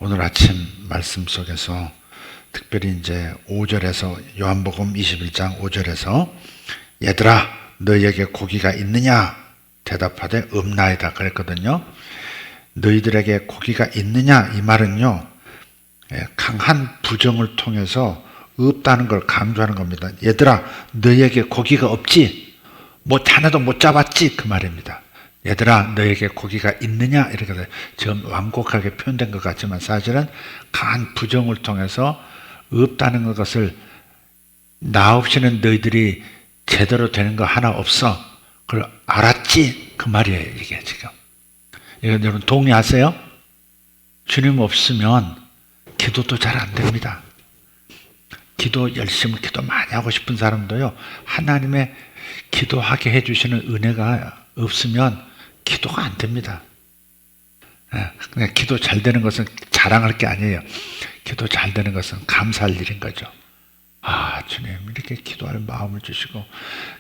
오늘 아침 말씀 속에서 특별히 이제 5절에서 요한복음 21장 5절에서 얘들아 너희에게 고기가 있느냐 대답하되 없나이다 그랬거든요. 너희들에게 고기가 있느냐 이 말은요 강한 부정을 통해서 없다는 걸 강조하는 겁니다. 얘들아 너희에게 고기가 없지 뭐 하나도 못 잡았지 그 말입니다. 얘들아 너에게 고기가 있느냐 이렇게 지금 완곡하게 표현된 것 같지만 사실은 강한 부정을 통해서 없다는 것을 나 없이는 너희들이 제대로 되는 거 하나 없어 그걸 알았지 그 말이에요. 이게 지금 이건 여러분 동의하세요? 주님 없으면 기도도 잘 안 됩니다. 기도 열심히 기도 많이 하고 싶은 사람도요 하나님의 기도하게 해주시는 은혜가 없으면 기도가 안 됩니다. 그냥 기도 잘 되는 것은 자랑할 게 아니에요. 기도 잘 되는 것은 감사할 일인 거죠. 아 주님 이렇게 기도할 마음을 주시고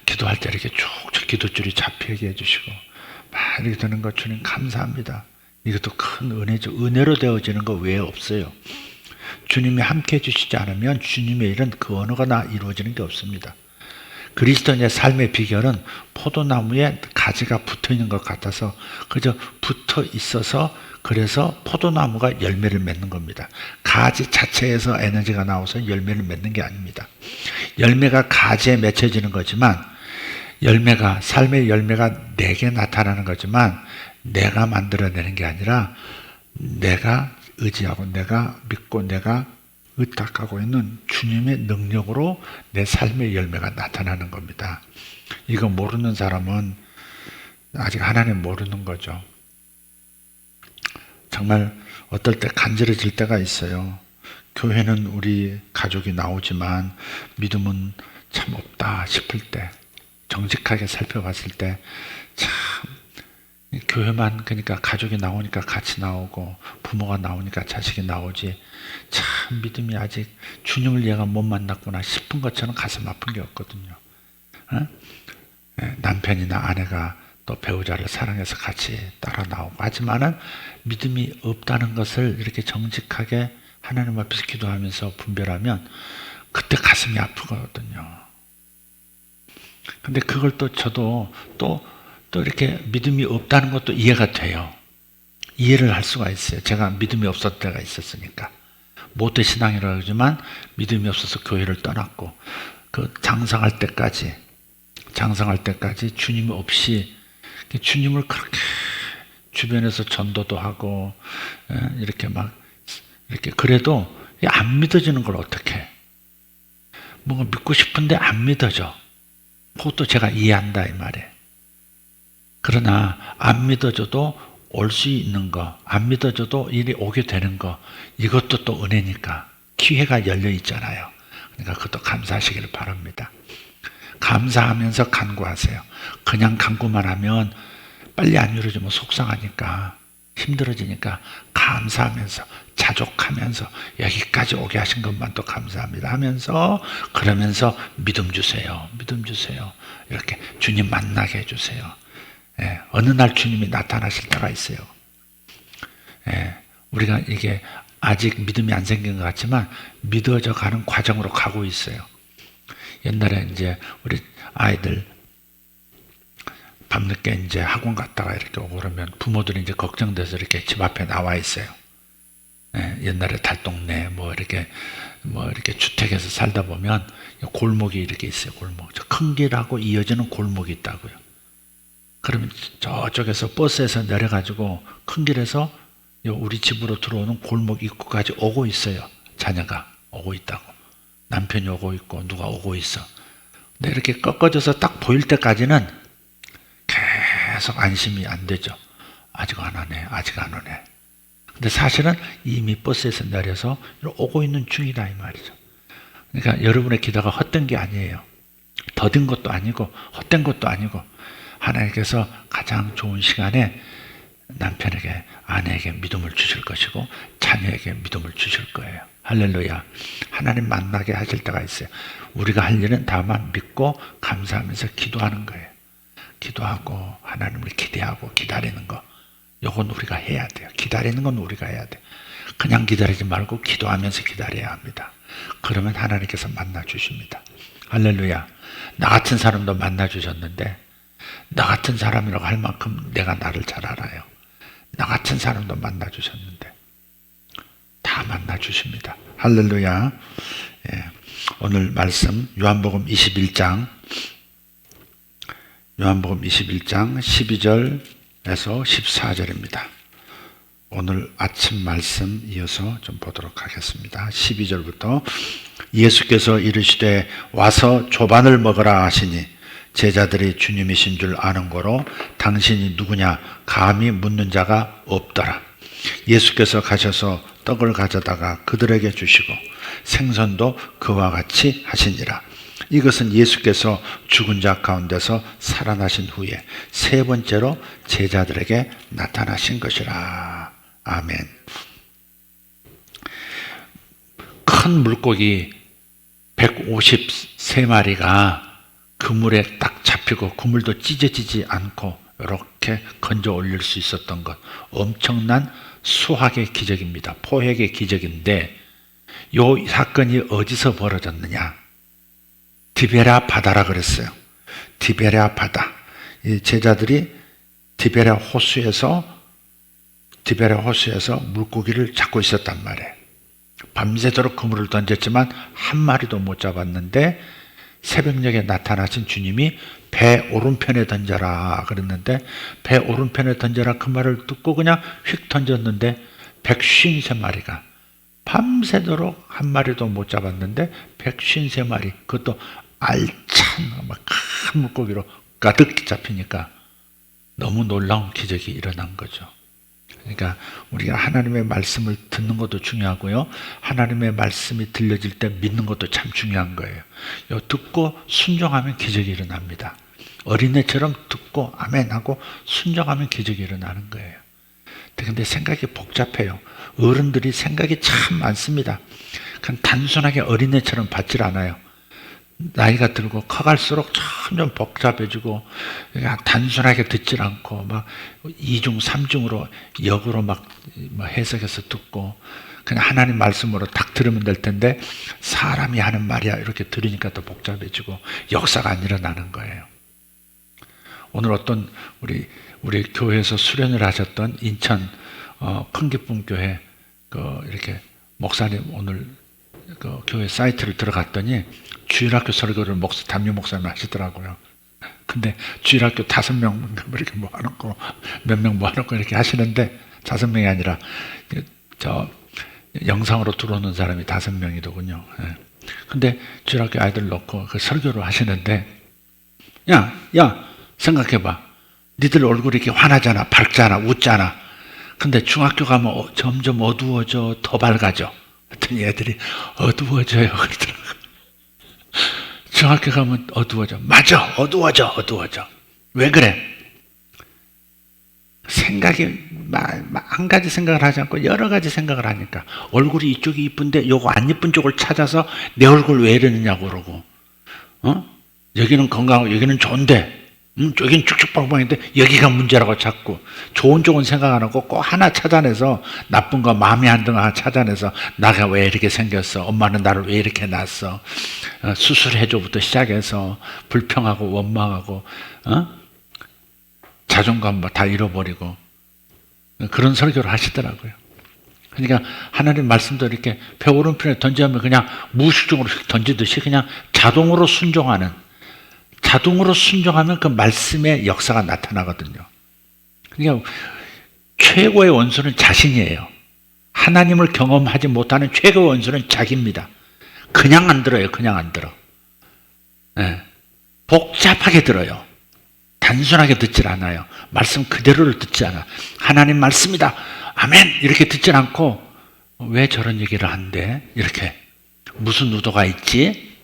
기도할 때 이렇게 쭉쭉 기도줄이 잡히게 해주시고 막 이렇게 되는 것 주님 감사합니다. 이것도 큰 은혜죠. 은혜로 되어지는 거 외에 없어요. 주님이 함께 해주시지 않으면 주님의 일은 그 어느 거나 이루어지는 게 없습니다. 그리스도인의 삶의 비결은 포도나무에 가지가 붙어있는 것 같아서 그저 붙어 있어서 그래서 포도나무가 열매를 맺는 겁니다. 가지 자체에서 에너지가 나와서 열매를 맺는 게 아닙니다. 열매가 가지에 맺혀지는 거지만 열매가 삶의 열매가 내게 나타나는 거지만 내가 만들어내는 게 아니라 내가 의지하고 내가 믿고 내가 의탁하고 있는 주님의 능력으로 내 삶의 열매가 나타나는 겁니다. 이거 모르는 사람은 아직 하나님 모르는 거죠. 정말 어떨 때 간절해질 때가 있어요. 교회는 우리 가족이 나오지만 믿음은 참 없다 싶을 때 정직하게 살펴봤을 때 참 교회만 그러니까 가족이 나오니까 같이 나오고 부모가 나오니까 자식이 나오지 참 믿음이 아직 주님을 얘가 못 만났구나 싶은 것처럼 가슴 아픈 게 없거든요. 남편이나 아내가 또 배우자를 사랑해서 같이 따라 나오고 하지만은 믿음이 없다는 것을 이렇게 정직하게 하나님 앞에서 기도하면서 분별하면 그때 가슴이 아프거든요. 근데 그걸 또 저도 또 이렇게 믿음이 없다는 것도 이해가 돼요. 이해를 할 수가 있어요. 제가 믿음이 없었을 때가 있었으니까. 모태신앙이라고 하지만 믿음이 없어서 교회를 떠났고 그 장성할 때까지 주님 없이 주님을 그렇게 주변에서 전도도 하고 이렇게 막 이렇게 그래도 안 믿어지는 걸 어떻게 뭔가 믿고 싶은데 안 믿어져. 그것도 제가 이해한다 이 말이에요. 그러나 안 믿어져도 올 수 있는 거, 안 믿어져도 일이 오게 되는 거 이것도 또 은혜니까 기회가 열려 있잖아요. 그러니까 그것도 감사하시기를 바랍니다. 감사하면서 간구하세요. 그냥 간구만 하면 빨리 안 이루어지면 속상하니까 힘들어지니까 감사하면서 자족하면서 여기까지 오게 하신 것만 또 감사합니다 하면서 그러면서 믿음 주세요. 이렇게 주님 만나게 해주세요. 어느 날 주님이 나타나실 때가 있어요. 우리가 이게 아직 믿음이 안 생긴 것 같지만 믿어져 가는 과정으로 가고 있어요. 옛날에 이제 우리 아이들 밤늦게 이제 학원 갔다가 이렇게 오고 그러면 부모들이 이제 걱정돼서 이렇게 집 앞에 나와 있어요. 옛날에 달동네 뭐 이렇게 주택에서 살다 보면 골목이 이렇게 있어요. 골목. 저 큰 길하고 이어지는 골목이 있다고요. 그러면 저쪽에서 버스에서 내려가지고 큰 길에서 우리 집으로 들어오는 골목 입구까지 오고 있어요. 자녀가 오고 있다고. 남편이 오고 있고 누가 오고 있어. 근데 이렇게 꺾어져서 딱 보일 때까지는 계속 안심이 안 되죠. 아직 안 오네. 근데 사실은 이미 버스에서 내려서 오고 있는 중이다 이 말이죠. 그러니까 여러분의 기도가 헛된 게 아니에요. 더딘 것도 아니고 헛된 것도 아니고 하나님께서 가장 좋은 시간에 남편에게 아내에게 믿음을 주실 것이고 자녀에게 믿음을 주실 거예요. 할렐루야. 하나님 만나게 하실 때가 있어요. 우리가 할 일은 다만 믿고 감사하면서 기도하는 거예요. 기도하고 하나님을 기대하고 기다리는 거. 요건 우리가 해야 돼요. 기다리는 건 우리가 해야 돼요. 그냥 기다리지 말고 기도하면서 기다려야 합니다. 그러면 하나님께서 만나주십니다. 할렐루야. 나 같은 사람도 만나주셨는데 나 같은 사람이라고 할 만큼 내가 나를 잘 알아요. 나 같은 사람도 만나주셨는데 다 만나주십니다. 할렐루야. 예. 오늘 말씀 요한복음 21장 12절에서 14절입니다. 오늘 아침 말씀 이어서 좀 보도록 하겠습니다. 12절부터 예수께서 이르시되 와서 조반을 먹으라 하시니 제자들이 주님이신 줄 아는 거로 당신이 누구냐 감히 묻는 자가 없더라. 예수께서 가셔서 떡을 가져다가 그들에게 주시고 생선도 그와 같이 하시니라. 이것은 예수께서 죽은 자 가운데서 살아나신 후에 세 번째로 제자들에게 나타나신 것이라. 아멘. 큰 물고기 153마리가 그물에 딱 잡히고 그물도 찢어지지 않고 이렇게 건져 올릴 수 있었던 것, 엄청난 수학의 기적입니다. 포획의 기적인데 이 사건이 어디서 벌어졌느냐? 디베랴 바다라 그랬어요. 디베랴 바다. 이 제자들이 디베랴 호수에서 물고기를 잡고 있었단 말이에요. 밤새도록 그물을 던졌지만 한 마리도 못 잡았는데 새벽녘에 나타나신 주님이 배 오른편에 던져라 그랬는데 배 오른편에 던져라 그 말을 듣고 그냥 휙 던졌는데 153마리가 밤새도록 한 마리도 못 잡았는데 153마리 그것도 알찬 큰 물고기로 가득 잡히니까 너무 놀라운 기적이 일어난 거죠. 그러니까 우리가 하나님의 말씀을 듣는 것도 중요하고요. 하나님의 말씀이 들려질 때 믿는 것도 참 중요한 거예요. 듣고 순종하면 기적이 일어납니다. 어린애처럼 듣고 아멘하고 순종하면 기적이 일어나는 거예요. 근데 생각이 복잡해요. 어른들이 생각이 참 많습니다. 그냥 단순하게 어린애처럼 받질 않아요. 나이가 들고 커갈수록 점점 복잡해지고 단순하게 듣질 않고 막 2중 3중으로 역으로 막 해석해서 듣고 그냥 하나님 말씀으로 딱 들으면 될 텐데 사람이 하는 말이야 이렇게 들으니까 더 복잡해지고 역사가 안 일어나는 거예요. 오늘 어떤 우리 교회에서 수련을 하셨던 인천 큰기쁨 교회 이렇게 목사님 오늘 그 교회 사이트를 들어갔더니 주일학교 설교를 담임 목사님 하시더라고요. 근데 주일학교 5명 이렇게 모아놓고 몇 명 모아놓고 이렇게 하시는데 5명이 아니라 저 영상으로 들어오는 사람이 5명이더군요. 근데 주일학교 아이들 놓고 그 설교를 하시는데 야 생각해봐. 니들 얼굴이 이렇게 환하잖아, 밝잖아, 웃잖아. 근데 중학교 가면 점점 어두워져, 더 밝아져. 그랬더니 애들이 어두워져요 그러더라고요. 중학교 가면 어두워져. 맞아, 어두워져. 왜 그래? 생각이 한 가지 생각을 하지 않고 여러 가지 생각을 하니까 얼굴이 이쪽이 이쁜데 요거 안 이쁜 쪽을 찾아서 내 얼굴 왜 이러느냐고 그러고 여기는 건강하고 여기는 좋은데 여기는 축축빵빵인데 여기가 문제라고 자꾸 좋은 쪽은 생각 안 하고 꼭 하나 찾아내서 나쁜 거 마음에 안 드는 거 하나 찾아내서 나가 왜 이렇게 생겼어? 엄마는 나를 왜 이렇게 낳았어? 수술해줘부터 시작해서 불평하고 원망하고 자존감 다 잃어버리고 그런 설교를 하시더라고요. 그러니까 하나님 말씀도 이렇게 배 오른편에 던지면 그냥 무의식적으로 던지듯이 그냥 자동으로 순종하면 그 말씀의 역사가 나타나거든요. 그러니까 최고의 원수는 자신이에요. 하나님을 경험하지 못하는 최고의 원수는 자기입니다. 그냥 안 들어요. 그냥 안 들어. 네. 복잡하게 들어요. 단순하게 듣질 않아요. 말씀 그대로를 듣지 않아. 하나님 말씀이다. 아멘. 이렇게 듣질 않고 왜 저런 얘기를 한대? 이렇게 무슨 의도가 있지?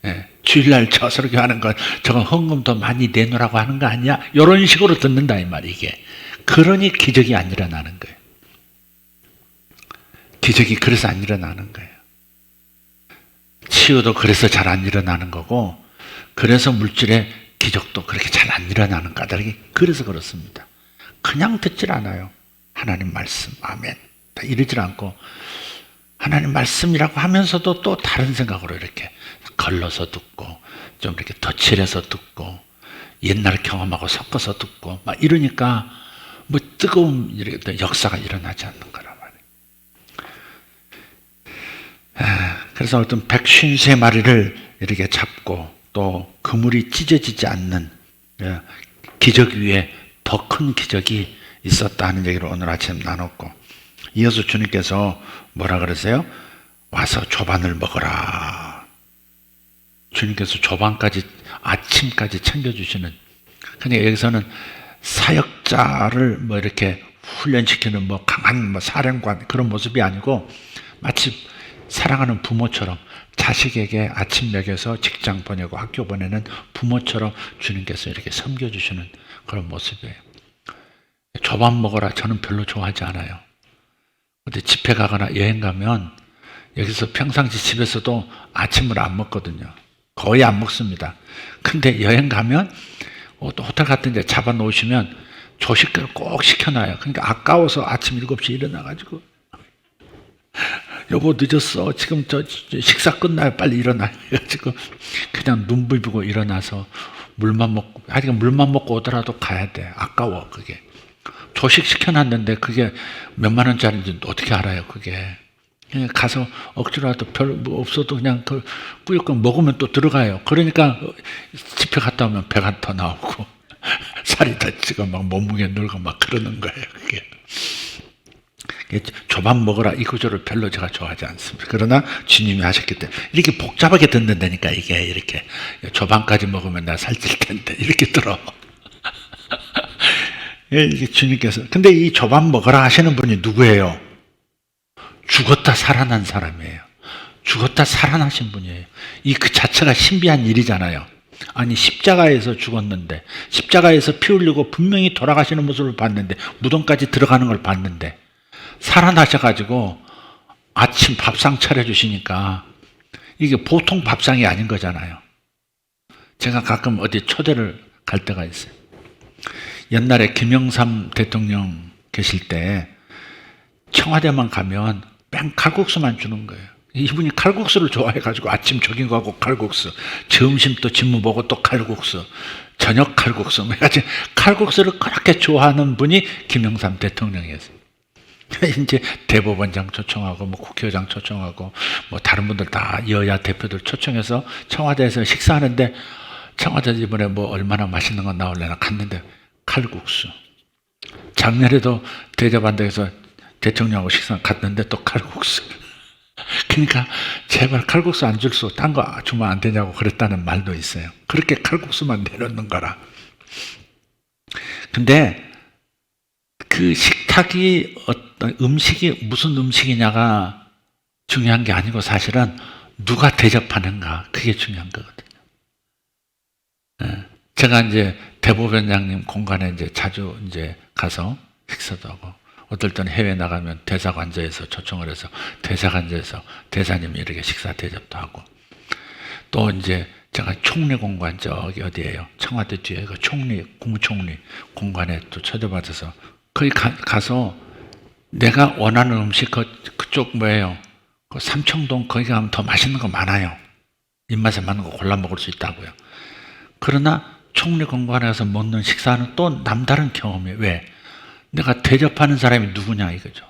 네. 주일날 저 설교하는 건 저건 헌금 더 많이 내놓으라고 하는 거 아니야? 이런 식으로 듣는다 이 말이 이게. 그러니 기적이 안 일어나는 거예요. 기적이 그래서 안 일어나는 거예요. 치유도 그래서 잘 안 일어나는 거고 그래서 물질의 기적도 그렇게 잘 안 일어나는 까닭이 그래서 그렇습니다. 그냥 듣질 않아요. 하나님 말씀, 아멘. 다 이러질 않고 하나님 말씀이라고 하면서도 또 다른 생각으로 이렇게 걸러서 듣고 좀 이렇게 덧칠해서 듣고 옛날 경험하고 섞어서 듣고 막 이러니까 뭐 뜨거운 이렇게 역사가 일어나지 않는 거란 말이에요. 그래서 어떤 153마리를 이렇게 잡고 또 그물이 찢어지지 않는 기적 위에 더 큰 기적이 있었다 하는 얘기를 오늘 아침 나눴고, 이어서 주님께서 뭐라 그러세요? 와서 조반을 먹어라. 주님께서 조반까지 아침까지 챙겨주시는, 그러니까 여기서는 사역자를 뭐 이렇게 훈련시키는 뭐 강한 뭐 사령관 그런 모습이 아니고 마치 사랑하는 부모처럼 자식에게 아침 먹여서 직장 보내고 학교 보내는 부모처럼 주님께서 이렇게 섬겨주시는 그런 모습이에요. 조반 먹어라 저는 별로 좋아하지 않아요. 근데 집회 가거나 여행 가면 여기서 평상시 집에서도 아침을 안 먹거든요. 거의 안 먹습니다. 근데 여행 가면 또 호텔 같은 데 잡아 놓으시면 조식을 꼭 시켜놔요. 그러니까 아까워서 아침 7시에 일어나가지고 여보 늦었어. 지금 저 식사 끝나요. 빨리 일어나요. 그래가지고 그냥 눈 비비고 일어나서 물만 먹고, 하여튼 물만 먹고 오더라도 가야 돼. 아까워 그게. 조식 시켜놨는데 그게 몇만 원짜리인지 어떻게 알아요 그게. 그냥 가서 억지로라도 별 뭐 없어도 그냥 그 꾸역꾸역 먹으면 또 들어가요. 그러니까 집에 갔다 오면 배가 더 나오고 살이 다 찌고 막 몸무게 늘고 막 그러는 거예요 그게. 조반 먹어라 이 구조를 별로 제가 좋아하지 않습니다. 그러나 주님이 하셨기 때문에 이렇게 복잡하게 듣는다니까. 이게 이렇게 조반까지 먹으면 나 살찔 텐데 이렇게 들어. 이게 주님께서. 근데 이 조반 먹어라 하시는 분이 누구예요? 죽었다 살아난 사람이에요. 죽었다 살아나신 분이에요. 이 그 자체가 신비한 일이잖아요. 아니 십자가에서 죽었는데, 십자가에서 피 흘리고 분명히 돌아가시는 모습을 봤는데, 무덤까지 들어가는 걸 봤는데 살아나셔가지고 아침 밥상 차려주시니까 이게 보통 밥상이 아닌 거잖아요. 제가 가끔 어디 초대를 갈 때가 있어요. 옛날에 김영삼 대통령 계실 때 청와대만 가면 뺑 칼국수만 주는 거예요. 이분이 칼국수를 좋아해가지고 아침 조깅하고 칼국수, 점심 또 집무 보고 또 칼국수, 저녁 칼국수, 해가지고 칼국수를 그렇게 좋아하는 분이 김영삼 대통령이었어요. 이제 대법원장 초청하고 뭐 국회의장 초청하고 뭐 다른 분들 다 여야 대표들 초청해서 청와대에서 식사하는데, 청와대에서 이번에 뭐 얼마나 맛있는 거 나올려나 갔는데 칼국수. 작년에도 대접한다고 해서 대통령하고 식사 갔는데 또 칼국수. 그러니까 제발 칼국수 안 줄 수, 딴 거 주면 안 되냐고 그랬다는 말도 있어요. 그렇게 칼국수만 내놓는 거라. 근데 그 식탁이 어떤 음식이 무슨 음식이냐가 중요한 게 아니고 사실은 누가 대접하는가, 그게 중요한 거거든요. 제가 이제 대법원장님 공간에 이제 자주 이제 가서 식사도 하고, 어떨 때는 해외 나가면 대사관저에서 초청을 해서 대사관저에서 대사님이 이렇게 식사 대접도 하고, 또 이제 제가 총리 공간 저기 어디예요? 청와대 뒤에 그 총리, 국무총리 공간에 또 초대받아서 거기 가서 내가 원하는 음식 그쪽 뭐예요? 그 삼청동 거기 가면 더 맛있는 거 많아요. 입맛에 맞는 거 골라 먹을 수 있다고요. 그러나 총리 공간에 가서 먹는 식사는 또 남다른 경험이에요. 왜? 내가 대접하는 사람이 누구냐 이거죠.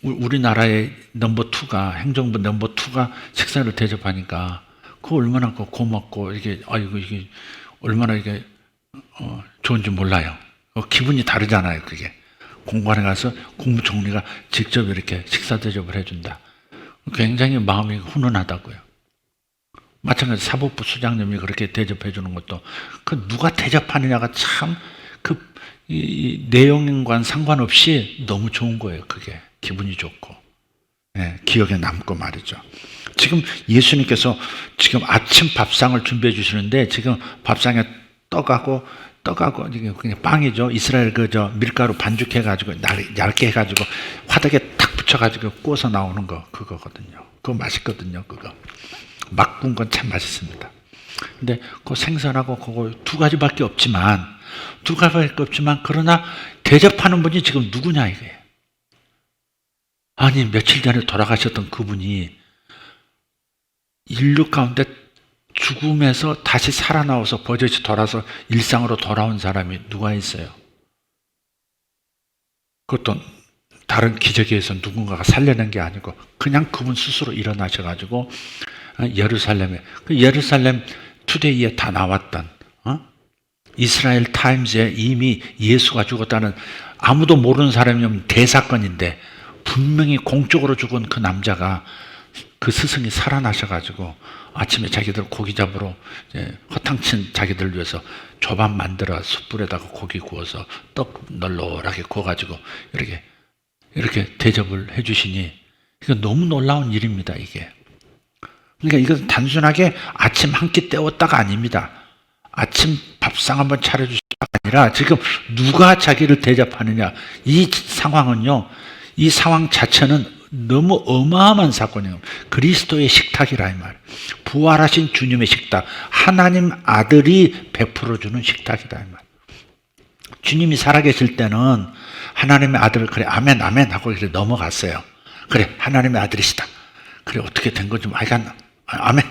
우리나라의 넘버2가, 행정부 넘버2가 식사를 대접하니까 그거 얼마나 고맙고 이게 이게 얼마나 이게 좋은지 몰라요. 기분이 다르잖아요. 그게 공간에 가서 국무총리가 직접 이렇게 식사 대접을 해준다. 굉장히 마음이 훈훈하다고요. 마찬가지 사법부 수장님이 그렇게 대접해 주는 것도 그 누가 대접하느냐가 참 이 내용과 상관없이 너무 좋은 거예요. 그게 기분이 좋고, 기억에 남고 말이죠. 지금 예수님께서 지금 아침 밥상을 준비해 주시는데, 지금 밥상에 떡하고 이게 그냥 빵이죠. 이스라엘 그저 밀가루 반죽해 가지고 얇게 해 가지고 화덕에 탁 붙여 가지고 구워서 나오는 거, 그거거든요. 그거 맛있거든요. 그거 막 구운 건 참 맛있습니다. 근데 그 생선하고 그거 두 가지밖에 없지만 그러나 대접하는 분이 지금 누구냐 이거예요. 아니 며칠 전에 돌아가셨던 그분이 인류 가운데 죽음에서 다시 살아나와서 버젓이 돌아서 일상으로 돌아온 사람이 누가 있어요? 그것도 다른 기적에 의해서 누군가가 살려낸 게 아니고 그냥 그분 스스로 일어나셔가지고 예루살렘에, 그 예루살렘 투데이에 다 나왔던 이스라엘 타임즈에 이미 예수가 죽었다는 아무도 모르는 사람이면 대사건인데 분명히 공적으로 죽은 그 남자가 그 스승이 살아나셔가지고 아침에 자기들 고기 잡으러 허탕친 자기들 위해서 조밥 만들어 숯불에다가 고기 구워서 떡 널널하게 구워가지고 이렇게 대접을 해주시니 이거 너무 놀라운 일입니다. 이게. 그러니까 이건 단순하게 아침 한 끼 때웠다가 아닙니다. 아침 밥상 한번 차려주시다가 아니라 지금 누가 자기를 대접하느냐 이 상황은요. 이 상황 자체는 너무 어마어마한 사건이에요. 그리스도의 식탁이라 이 말. 부활하신 주님의 식탁. 하나님 아들이 베풀어주는 식탁이다 이 말. 주님이 살아계실 때는 하나님의 아들을 그래 아멘 아멘 하고 이렇게 넘어갔어요. 그래 하나님의 아들이시다. 그래 어떻게 된 건지 아멘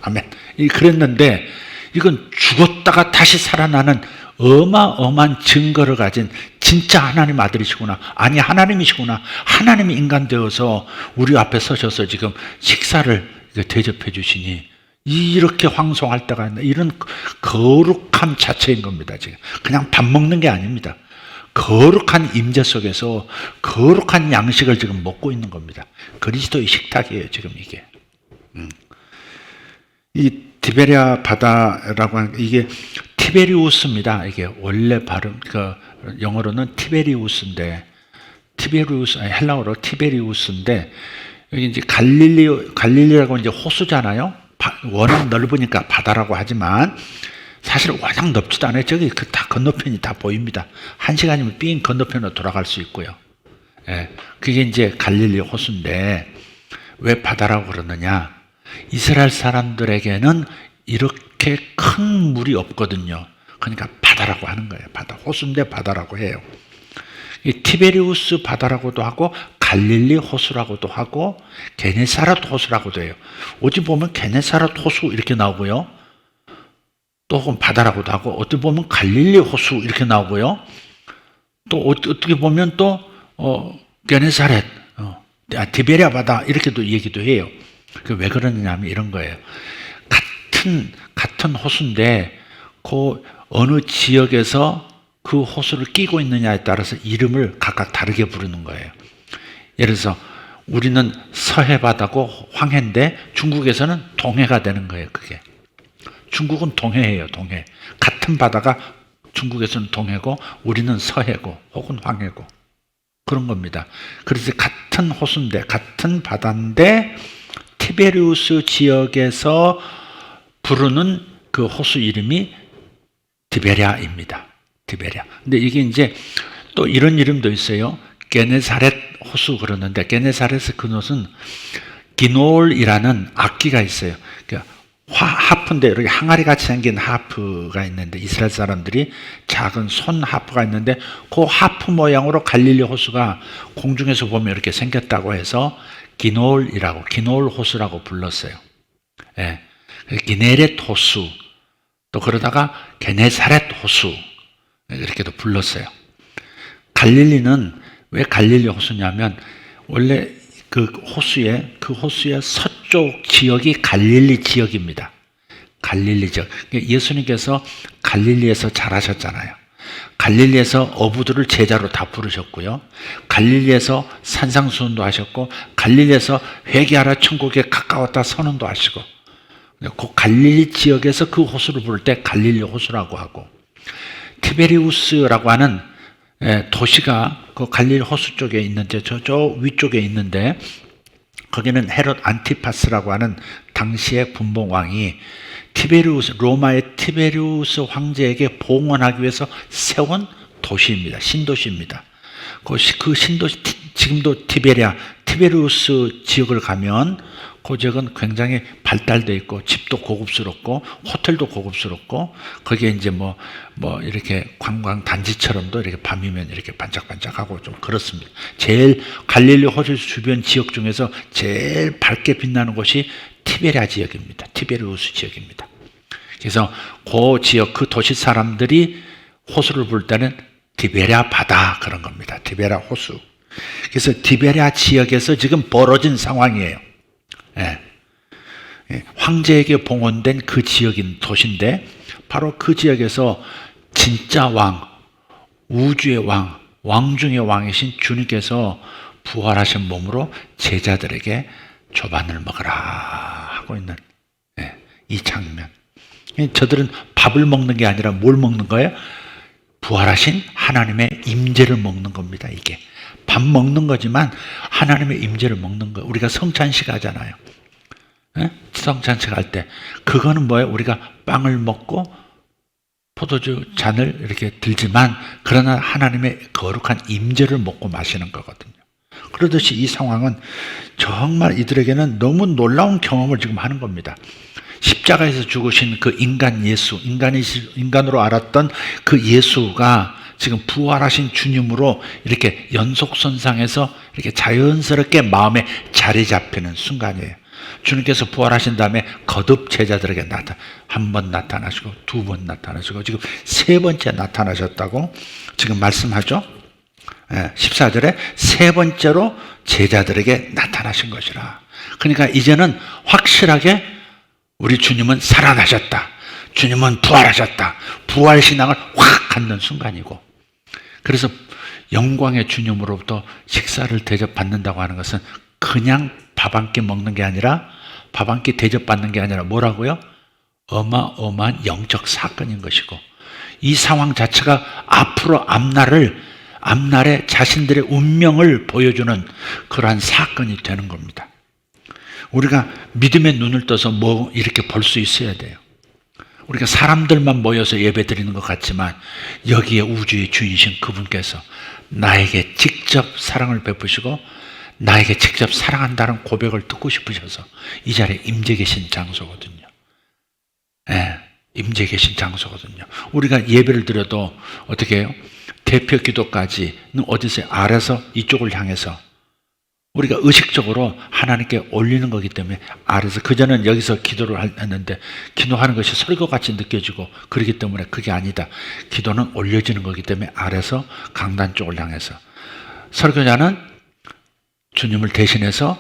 아멘 그랬는데 이건 죽었다가 다시 살아나는 어마어마한 증거를 가진 진짜 하나님 아들이시구나. 아니 하나님이시구나. 하나님이 인간 되어서 우리 앞에 서셔서 지금 식사를 대접해 주시니 이렇게 황송할 때가 있나. 이런 거룩함 자체인 겁니다. 지금 그냥 밥 먹는 게 아닙니다. 거룩한 임재 속에서 거룩한 양식을 지금 먹고 있는 겁니다. 그리스도의 식탁이에요. 지금 이게. 이 티베리아 바다라고 하는 이게 티베리우스입니다. 이게 원래 발음 영어로는 티베리우스인데 헬라어로 티베리우스인데 여기 이제 갈릴리라고 이제 호수잖아요. 워낙 넓으니까 바다라고 하지만 사실 워낙 넓지도 않아요. 저기 다 건너편이 다 보입니다. 1시간이면 삥 건너편으로 돌아갈 수 있고요. 예, 그게 이제 갈릴리 호수인데 왜 바다라고 그러느냐? 이스라엘 사람들에게는 이렇게 큰 물이 없거든요. 그러니까 바다라고 하는 거예요. 바다, 호수인데 바다라고 해요. 이 티베리우스 바다라고도 하고 갈릴리 호수라고도 하고 게네사렛 호수라고도 해요. 어찌 보면 게네사렛 호수 이렇게 나오고요. 또 혹은 바다라고도 하고 어떻게 보면 갈릴리 호수 이렇게 나오고요. 또 어떻게 보면 또 게네사렛, 티베리아 바다 이렇게도 얘기도 해요. 왜 그러느냐면 이런 거예요. 같은 호수인데 그 어느 지역에서 그 호수를 끼고 있느냐에 따라서 이름을 각각 다르게 부르는 거예요. 예를 들어서 우리는 서해바다고 황해인데 중국에서는 동해가 되는 거예요. 그게. 중국은 동해예요. 동해. 같은 바다가 중국에서는 동해고 우리는 서해고 혹은 황해고 그런 겁니다. 그래서 같은 호수인데 같은 바다인데 티베리우스 지역에서 부르는 그 호수 이름이 티베리아입니다. 티베리아. 근데 이게 이제 또 이런 이름도 있어요. 게네사렛 호수 그러는데 게네사렛의 그곳은 기놀이라는 악기가 있어요. 하프인데 이렇게 항아리 같이 생긴 하프가 있는데 이스라엘 사람들이 작은 손 하프가 있는데 그 하프 모양으로 갈릴리 호수가 공중에서 보면 이렇게 생겼다고 해서 기놀이라고 기놀 호수라고 불렀어요. 예. 기네렛 호수 또 그러다가 게네사렛 호수 이렇게도 불렀어요. 갈릴리는 왜 갈릴리 호수냐면 원래 그 호수의 서쪽 지역이 갈릴리 지역입니다. 갈릴리 지역. 예수님께서 갈릴리에서 자라셨잖아요. 갈릴리에서 어부들을 제자로 다 부르셨고요. 갈릴리에서 산상수훈도 하셨고 갈릴리에서 회개하라 천국에 가까웠다 선언도 하시고 그 갈릴리 지역에서 그 호수를 부를 때 갈릴리 호수라고 하고 티베리우스라고 하는 도시가 그 갈릴리 호수 쪽에 있는데 저 위쪽에 있는데 거기는 헤롯 안티파스라고 하는 당시의 분봉왕이 로마의 티베리우스 황제에게 봉헌하기 위해서 세운 도시입니다. 신도시입니다. 그 신도시 지금도 티베리우스 지역을 가면 그 지역은 굉장히 발달되어 있고 집도 고급스럽고 호텔도 고급스럽고 거기에 이제 뭐 이렇게 관광 단지처럼도 이렇게 밤이면 이렇게 반짝반짝하고 좀 그렇습니다. 제일 갈릴리 호수 주변 지역 중에서 제일 밝게 빛나는 곳이 티베리아 지역입니다. 티베리우스 지역입니다. 그래서 그 지역 그 도시 사람들이 호수를 부를 때는 티베리아 바다 그런 겁니다. 티베리아 호수. 그래서 티베리아 지역에서 지금 벌어진 상황이에요. 예. 황제에게 봉헌된 그 지역인 도시인데 바로 그 지역에서 진짜 왕, 우주의 왕 중의 왕이신 주님께서 부활하신 몸으로 제자들에게 조반을 먹으라 하고 있는 이 장면. 저들은 밥을 먹는 게 아니라 뭘 먹는 거예요? 부활하신 하나님의 임재를 먹는 겁니다. 이게 밥 먹는 거지만 하나님의 임재를 먹는 거. 우리가 성찬식 하잖아요. 성찬식 할 때 그거는 뭐예요? 우리가 빵을 먹고 포도주 잔을 이렇게 들지만 그러나 하나님의 거룩한 임재를 먹고 마시는 거거든요. 그러듯이 이 상황은 정말 이들에게는 너무 놀라운 경험을 지금 하는 겁니다. 십자가에서 죽으신 그 인간 예수, 인간으로 알았던 그 예수가 지금 부활하신 주님으로 이렇게 연속선상에서 이렇게 자연스럽게 마음에 자리 잡히는 순간이에요. 주님께서 부활하신 다음에 거듭 제자들에게 한 번 나타나시고 두 번 나타나시고 지금 세 번째 나타나셨다고 지금 말씀하죠. 14절에 세 번째로 제자들에게 나타나신 것이라. 그러니까 이제는 확실하게 우리 주님은 살아나셨다. 주님은 부활하셨다. 부활신앙을 확 갖는 순간이고, 그래서 영광의 주님으로부터 식사를 대접받는다고 하는 것은 그냥 밥 한 끼 먹는 게 아니라, 밥 한 끼 대접받는 게 아니라 뭐라고요? 어마어마한 영적 사건인 것이고, 이 상황 자체가 앞으로 앞날에 자신들의 운명을 보여주는 그러한 사건이 되는 겁니다. 우리가 믿음의 눈을 떠서 뭐 이렇게 볼 수 있어야 돼요. 우리가 사람들만 모여서 예배 드리는 것 같지만 여기에 우주의 주인이신 그분께서 나에게 직접 사랑을 베푸시고 나에게 직접 사랑한다는 고백을 듣고 싶으셔서 이 자리에 임재 계신 장소거든요. 임재 계신 장소거든요. 우리가 예배를 드려도 어떻게 해요? 대표 기도까지는 어디서 아래서 이쪽을 향해서 우리가 의식적으로 하나님께 올리는 거기 때문에 아래서, 그전엔 여기서 기도를 했는데 기도하는 것이 설교같이 느껴지고 그렇기 때문에 그게 아니다. 기도는 올려지는 거기 때문에 아래서 강단 쪽을 향해서, 설교자는 주님을 대신해서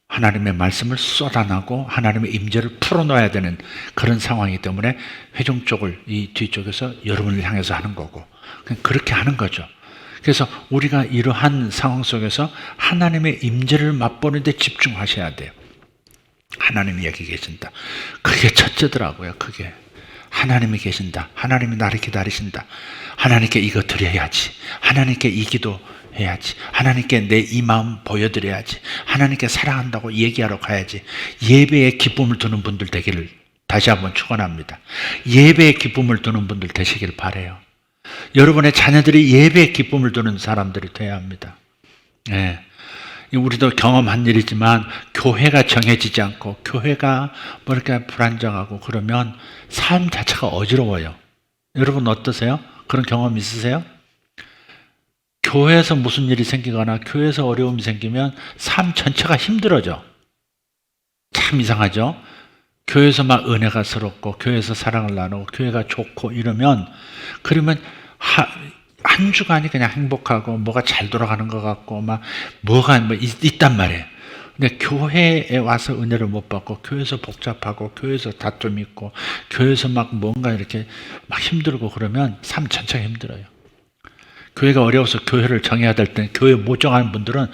하나님의 말씀을 쏟아내고 하나님의 임재를 풀어놔야 되는 그런 상황이기 때문에 회중 쪽을 이 뒤쪽에서 여러분을 향해서 하는 거고, 그렇게 하는 거죠. 그래서 우리가 이러한 상황 속에서 하나님의 임재를 맛보는 데 집중하셔야 돼요. 하나님이 여기 계신다. 그게 첫째더라고요. 그게 하나님이 계신다. 하나님이 나를 기다리신다. 하나님께 이거 드려야지. 하나님께 이 기도 해야지. 하나님께 내 이 마음 보여드려야지. 하나님께 사랑한다고 얘기하러 가야지. 예배에 기쁨을 두는 분들 되기를 다시 한번 축원합니다. 예배에 기쁨을 두는 분들 되시길 바라요. 여러분의 자녀들이 예배에 기쁨을 두는 사람들이 되어야 합니다. 우리도 경험한 일이지만 교회가 정해지지 않고 교회가 뭐 이렇게 불안정하고 그러면 삶 자체가 어지러워요. 여러분 어떠세요? 그런 경험 있으세요? 교회에서 무슨 일이 생기거나 교회에서 어려움이 생기면 삶 전체가 힘들어져. 참 이상하죠? 교회에서 막 은혜가 스럽고 교회에서 사랑을 나누고 교회가 좋고 이러면, 그러면 한 주간이 그냥 행복하고 뭐가 잘 돌아가는 것 같고 막 뭐가 있단 말이에요. 근데 교회에 와서 은혜를 못 받고 교회에서 복잡하고 교회에서 다툼 있고 교회에서 막 뭔가 이렇게 막 힘들고 그러면 삶 전체가 힘들어요. 교회가 어려워서 교회를 정해야 될 때 교회 못 정하는 분들은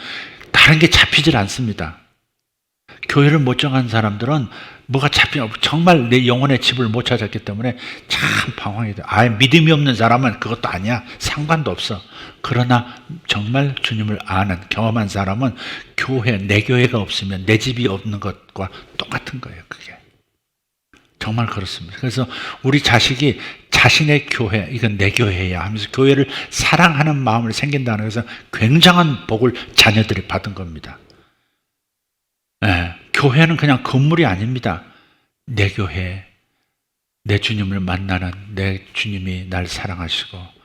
다른 게 잡히질 않습니다. 교회를 못 정한 사람들은 뭐가 정말 내 영혼의 집을 못 찾았기 때문에 참 방황이 돼. 아예 믿음이 없는 사람은 그것도 아니야. 상관도 없어. 그러나 정말 주님을 아는 경험한 사람은 내 교회가 없으면 내 집이 없는 것과 똑같은 거예요. 그게. 정말 그렇습니다. 그래서 우리 자식이 자신의 교회, 이건 내 교회야 하면서 교회를 사랑하는 마음을 생긴다는 것은 굉장한 복을 자녀들이 받은 겁니다. 교회는 그냥 건물이 아닙니다. 내 교회, 내 주님을 만나는 내 주님이 날 사랑하시고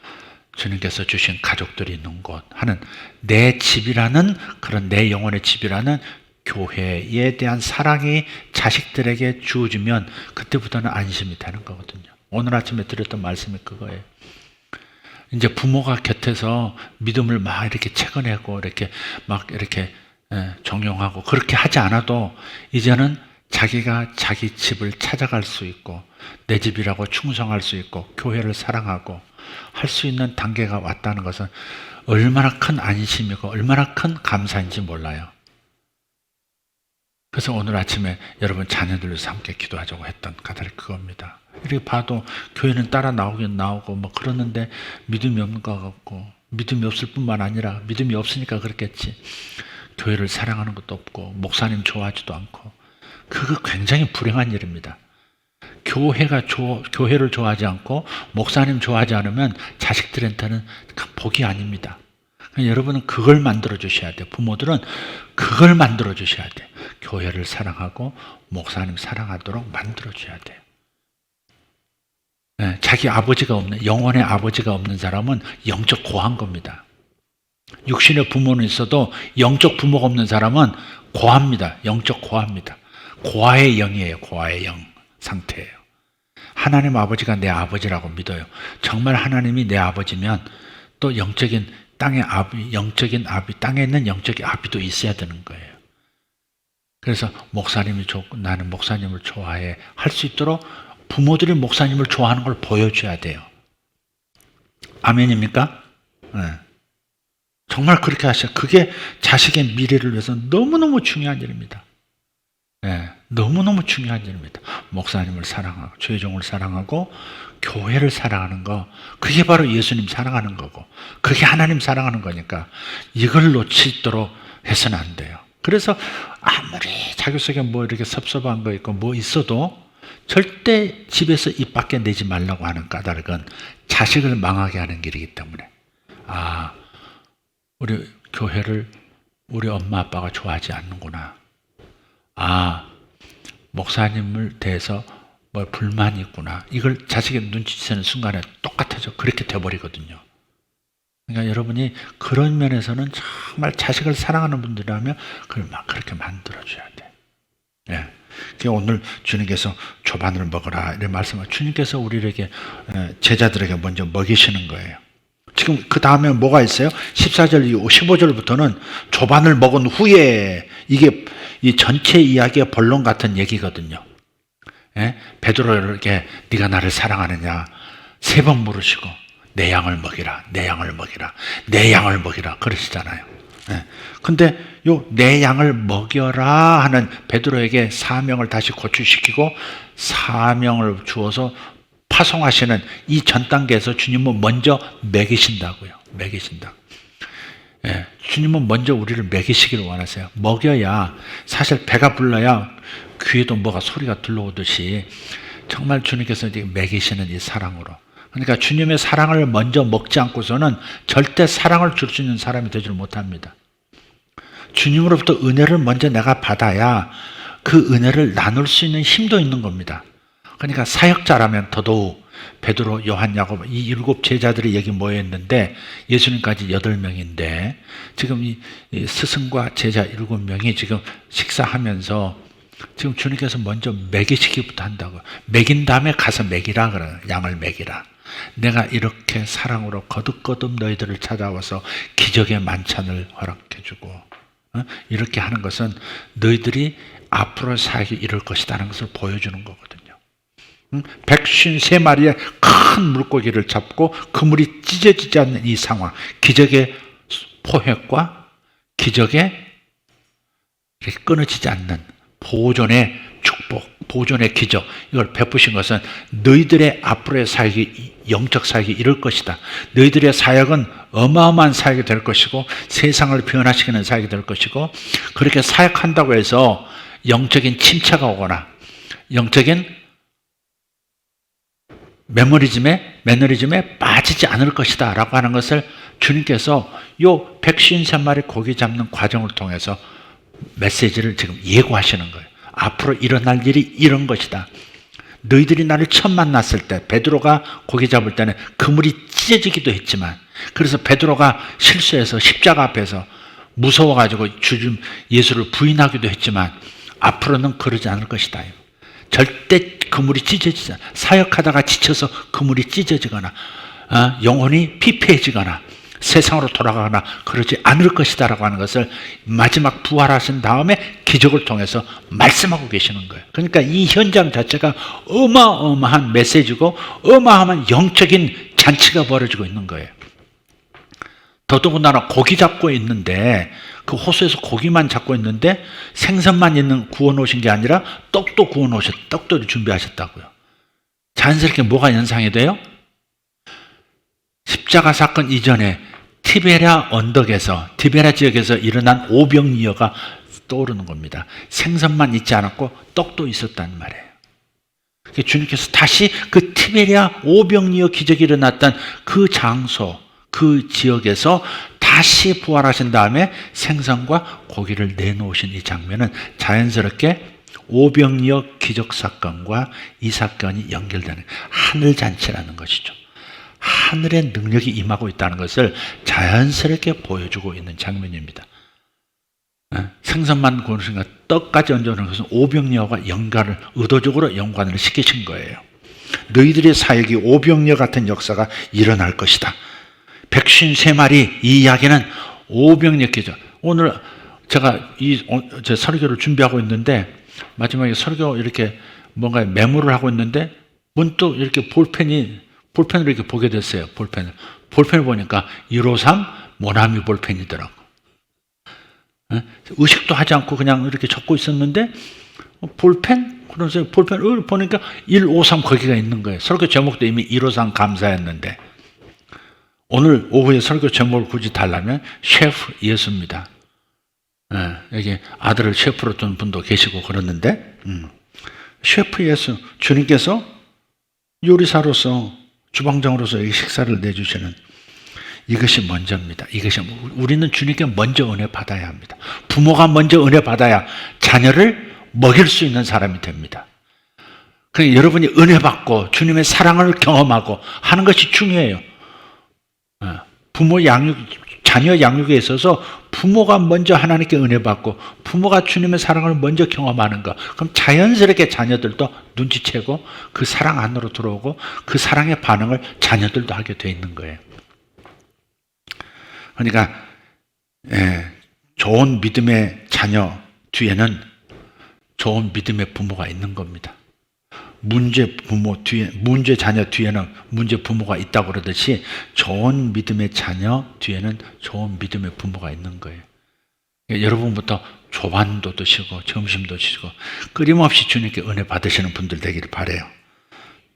주님께서 주신 가족들이 있는 곳 하는 내 집이라는, 그런 내 영혼의 집이라는 교회에 대한 사랑이 자식들에게 주어지면 그때부터는 안심이 되는 거거든요. 오늘 아침에 드렸던 말씀이 그거예요. 이제 부모가 곁에서 믿음을 막 이렇게 채워내고 이렇게 막 이렇게 정용하고 그렇게 하지 않아도 이제는 자기가 자기 집을 찾아갈 수 있고 내 집이라고 충성할 수 있고 교회를 사랑하고 할 수 있는 단계가 왔다는 것은 얼마나 큰 안심이고 얼마나 큰 감사인지 몰라요. 그래서 오늘 아침에 여러분 자녀들과 함께 기도하자고 했던 까닭이 그겁니다. 이렇게 봐도 교회는 따라 나오긴 나오고 뭐 그러는데 믿음이 없는 것 같고, 믿음이 없을 뿐만 아니라 믿음이 없으니까 그렇겠지, 교회를 사랑하는 것도 없고 목사님 좋아하지도 않고, 그거 굉장히 불행한 일입니다. 교회를 좋아하지 않고 목사님 좋아하지 않으면 자식들한테는 복이 아닙니다. 여러분은 그걸 만들어 주셔야 돼요. 부모들은 그걸 만들어 주셔야 돼요. 교회를 사랑하고 목사님 사랑하도록 만들어 줘야 돼요. 자기 아버지가 없는, 영혼의 아버지가 없는 사람은 영적 고한 겁니다. 육신의 부모는 있어도 영적 부모가 없는 사람은 고합니다. 영적 고합니다. 고아의 영이에요. 고아의 영 상태예요. 하나님 아버지가 내 아버지라고 믿어요. 정말 하나님이 내 아버지면 또 영적인 땅의 아비, 영적인 아비, 땅에 있는 영적인 아비도 있어야 되는 거예요. 그래서 목사님이 좋고 나는 목사님을 좋아해 할 수 있도록 부모들이 목사님을 좋아하는 걸 보여줘야 돼요. 아멘입니까? 네. 정말 그렇게 하셔요. 그게 자식의 미래를 위해서 너무너무 중요한 일입니다. 너무너무 중요한 일입니다. 목사님을 사랑하고 죄종을 사랑하고 교회를 사랑하는 거, 그게 바로 예수님 사랑하는 거고 그게 하나님 사랑하는 거니까 이걸 놓치도록 해서는 안 돼요. 그래서 아무리 자기 속에 뭐 이렇게 섭섭한 거 있고 뭐 있어도 절대 집에서 입 밖에 내지 말라고 하는 까닭은 자식을 망하게 하는 길이기 때문에, 우리 교회를 우리 엄마 아빠가 좋아하지 않는구나, 목사님을 대해서 뭐 불만이 있구나, 이걸 자식이 눈치채는 순간에 똑같아져. 그렇게 돼버리거든요. 그러니까 여러분이 그런 면에서는 정말 자식을 사랑하는 분들이라면 그걸 막 그렇게 만들어줘야 돼. 오늘 주님께서 조반을 먹어라 이런 말씀을 주님께서 우리에게, 제자들에게 먼저 먹이시는 거예요. 지금 그 다음에 뭐가 있어요? 14절 이후 15절부터는 조반을 먹은 후에, 이게 이 전체 이야기의 본론 같은 얘기거든요. 베드로에게 네가 나를 사랑하느냐 3번 물으시고 내 양을 먹이라, 내 양을 먹이라, 내 양을 먹이라 그러시잖아요. 근데 요 내 양을 먹여라 하는 베드로에게 사명을 다시 고취시키고 사명을 주어서 파송하시는 이 전 단계에서 주님은 먼저 먹이신다고요. 먹이신다. 주님은 먼저 우리를 먹이시기를 원하세요. 먹여야, 사실 배가 불러야 귀에도 뭐가 소리가 들려오듯이 정말 주님께서 이제 먹이시는 이 사랑으로. 그러니까 주님의 사랑을 먼저 먹지 않고서는 절대 사랑을 줄 수 있는 사람이 되지 못합니다. 주님으로부터 은혜를 먼저 내가 받아야 그 은혜를 나눌 수 있는 힘도 있는 겁니다. 그러니까 사역자라면 더더욱 베드로, 요한, 야고보 이 7 제자들이 여기 모여있는데 예수님까지 8명인데 지금 이 스승과 제자 7명이 지금 식사하면서 지금 주님께서 먼저 먹이시기부터 한다고. 먹인 다음에 가서 먹이라 그래요. 양을 먹이라. 내가 이렇게 사랑으로 거듭거듭 너희들을 찾아와서 기적의 만찬을 허락해주고 이렇게 하는 것은 너희들이 앞으로 사역이 이럴 것이라는 것을 보여주는 거거든요. 153마리의 큰 물고기를 잡고 그물이 찢어지지 않는 이 상황, 기적의 포획과 기적의 이렇게 끊어지지 않는 보존의 축복, 보존의 기적, 이걸 베푸신 것은 너희들의 앞으로의 사역이, 영적 사역이 이럴 것이다. 너희들의 사역은 어마어마한 사역이 될 것이고 세상을 변화시키는 사역이 될 것이고, 그렇게 사역한다고 해서 영적인 침체가 오거나 영적인 매너리즘에 빠지지 않을 것이다 라고 하는 것을 주님께서 요 153마리 고기 잡는 과정을 통해서 메시지를 지금 예고하시는 거예요. 앞으로 일어날 일이 이런 것이다. 너희들이 나를 처음 만났을 때 베드로가 고기 잡을 때는 그물이 찢어지기도 했지만, 그래서 베드로가 실수해서 십자가 앞에서 무서워가지고 예수를 부인하기도 했지만 앞으로는 그러지 않을 것이다. 절대 그물이 찢어지지 않아. 사역하다가 지쳐서 그물이 찢어지거나 영혼이 피폐해지거나 세상으로 돌아가거나 그러지 않을 것이다 라고 하는 것을 마지막 부활하신 다음에 기적을 통해서 말씀하고 계시는 거예요. 그러니까 이 현장 자체가 어마어마한 메시지고 어마어마한 영적인 잔치가 벌어지고 있는 거예요. 더더군다나 고기 잡고 있는데, 그 호수에서 고기만 잡고 있는데 생선만 구워 놓으신 게 아니라 떡도 떡도 준비하셨다고요. 자연스럽게 뭐가 연상이 돼요? 십자가 사건 이전에 티베랴 지역에서 일어난 오병이어가 떠오르는 겁니다. 생선만 있지 않았고 떡도 있었단 말이에요. 주님께서 다시 그 티베랴 오병이어 기적이 일어났던 그 장소, 그 지역에서 다시 부활하신 다음에 생선과 고기를 내놓으신 이 장면은 자연스럽게 오병이어 기적 사건과 이 사건이 연결되는 하늘잔치라는 것이죠. 하늘의 능력이 임하고 있다는 것을 자연스럽게 보여주고 있는 장면입니다. 생선만 구우는 순간 떡까지 얹어놓은 것은 오병이어가 의도적으로 연관을 시키신 거예요. 너희들의 사역이 오병이어 같은 역사가 일어날 것이다. 153마리, 이 이야기는 오병이어 기적. 오늘 제가 제 설교를 준비하고 있는데 마지막에 설교 이렇게 뭔가 메모를 하고 있는데 문득 이렇게 볼펜을 이렇게 보게 됐어요. 볼펜을 보니까 153 모나미 볼펜이더라고. 의식도 하지 않고 그냥 이렇게 적고 있었는데 그래서 볼펜을 보니까 153 거기가 있는 거예요. 설교 제목도 이미 153 감사였는데, 오늘 오후에 설교 제목을 굳이 달라면 셰프 예수입니다. 여기 아들을 셰프로 둔 분도 계시고 그러는데, 셰프 예수, 주님께서 요리사로서 주방장으로서 이 식사를 내주시는 이것이 먼저입니다. 우리는 주님께 먼저 은혜 받아야 합니다. 부모가 먼저 은혜 받아야 자녀를 먹일 수 있는 사람이 됩니다. 그러니까 여러분이 은혜 받고 주님의 사랑을 경험하고 하는 것이 중요해요. 자녀 양육에 있어서 부모가 먼저 하나님께 은혜 받고 부모가 주님의 사랑을 먼저 경험하는 것, 그럼 자연스럽게 자녀들도 눈치채고 그 사랑 안으로 들어오고 그 사랑의 반응을 자녀들도 하게 돼 있는 거예요. 그러니까 좋은 믿음의 자녀 뒤에는 좋은 믿음의 부모가 있는 겁니다. 문제 자녀 뒤에는 문제 부모가 있다고 그러듯이 좋은 믿음의 자녀 뒤에는 좋은 믿음의 부모가 있는 거예요. 여러분부터 조반도 드시고 점심도 드시고 끊임없이 주님께 은혜 받으시는 분들 되기를 바라요.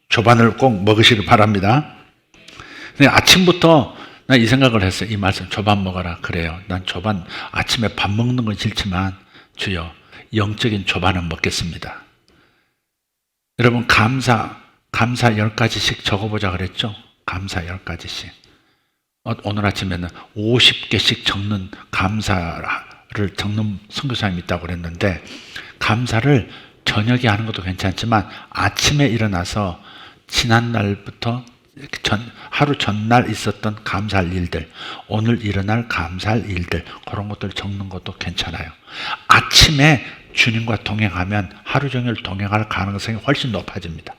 조반을 꼭 먹으시길 바랍니다. 근데 아침부터 난 이 생각을 했어요. 이 말씀, 조반 먹어라. 그래요. 난 조반, 아침에 밥 먹는 건 싫지만 주여 영적인 조반은 먹겠습니다. 여러분, 감사 10가지씩 적어보자 그랬죠? 감사 10가지씩. 오늘 아침에는 50개씩 적는 감사를 적는 선교사님이 있다고 그랬는데, 감사를 저녁에 하는 것도 괜찮지만 아침에 일어나서 지난날부터 하루 전날 있었던 감사할 일들, 오늘 일어날 감사할 일들, 그런 것들 적는 것도 괜찮아요. 아침에 주님과 동행하면 하루 종일 동행할 가능성이 훨씬 높아집니다.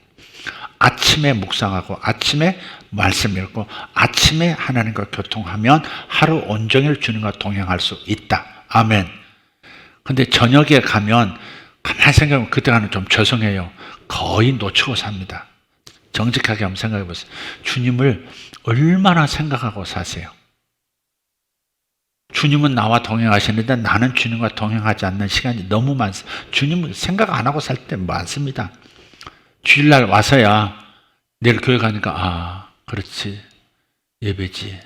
아침에 묵상하고 아침에 말씀 읽고 아침에 하나님과 교통하면 하루 온종일 주님과 동행할 수 있다. 아멘. 근데 저녁에 가면 가만히 생각하면 그때가는 좀 죄송해요. 거의 놓치고 삽니다. 정직하게 한번 생각해 보세요. 주님을 얼마나 생각하고 사세요? 주님은 나와 동행하시는데 나는 주님과 동행하지 않는 시간이 너무 많습니다. 주님을 생각 안 하고 살 때 많습니다. 주일날 와서야 내일 교회 가니까 그렇지, 예배지,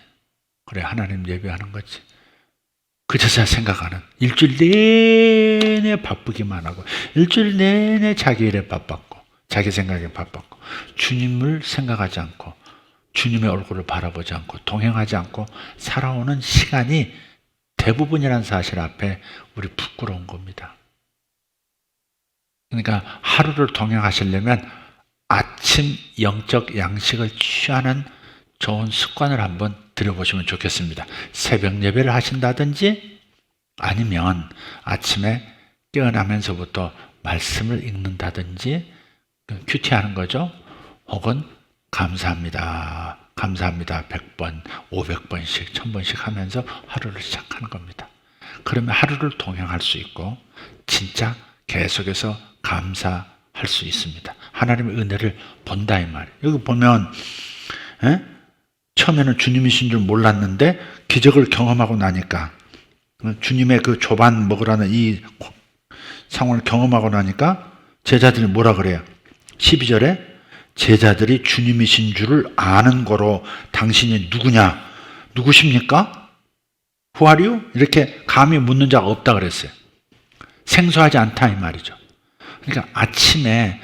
그래 하나님 예배하는 거지, 그제서야 생각하는, 일주일 내내 바쁘기만 하고 일주일 내내 자기 일에 바빴고 자기 생각에 바빴고 주님을 생각하지 않고 주님의 얼굴을 바라보지 않고 동행하지 않고 살아오는 시간이 대부분이라는 사실 앞에 우리 부끄러운 겁니다. 그러니까 하루를 동행하시려면 아침 영적 양식을 취하는 좋은 습관을 한번 들여보시면 좋겠습니다. 새벽 예배를 하신다든지 아니면 아침에 깨어나면서부터 말씀을 읽는다든지 큐티하는 거죠. 혹은 감사합니다. 감사합니다. 100번, 500번씩, 1000번씩 하면서 하루를 시작하는 겁니다. 그러면 하루를 동행할 수 있고 진짜 계속해서 감사할 수 있습니다. 하나님의 은혜를 본다 이 말이에요. 여기 보면 처음에는 주님이신 줄 몰랐는데 기적을 경험하고 나니까 주님의 그 조반 먹으라는 이 상황을 경험하고 나니까 제자들이 뭐라 그래요? 12절에 제자들이 주님이신 줄을 아는 거로 당신이 누구냐? 누구십니까? Who are you? 이렇게 감히 묻는 자가 없다 그랬어요. 생소하지 않다 이 말이죠. 그러니까 아침에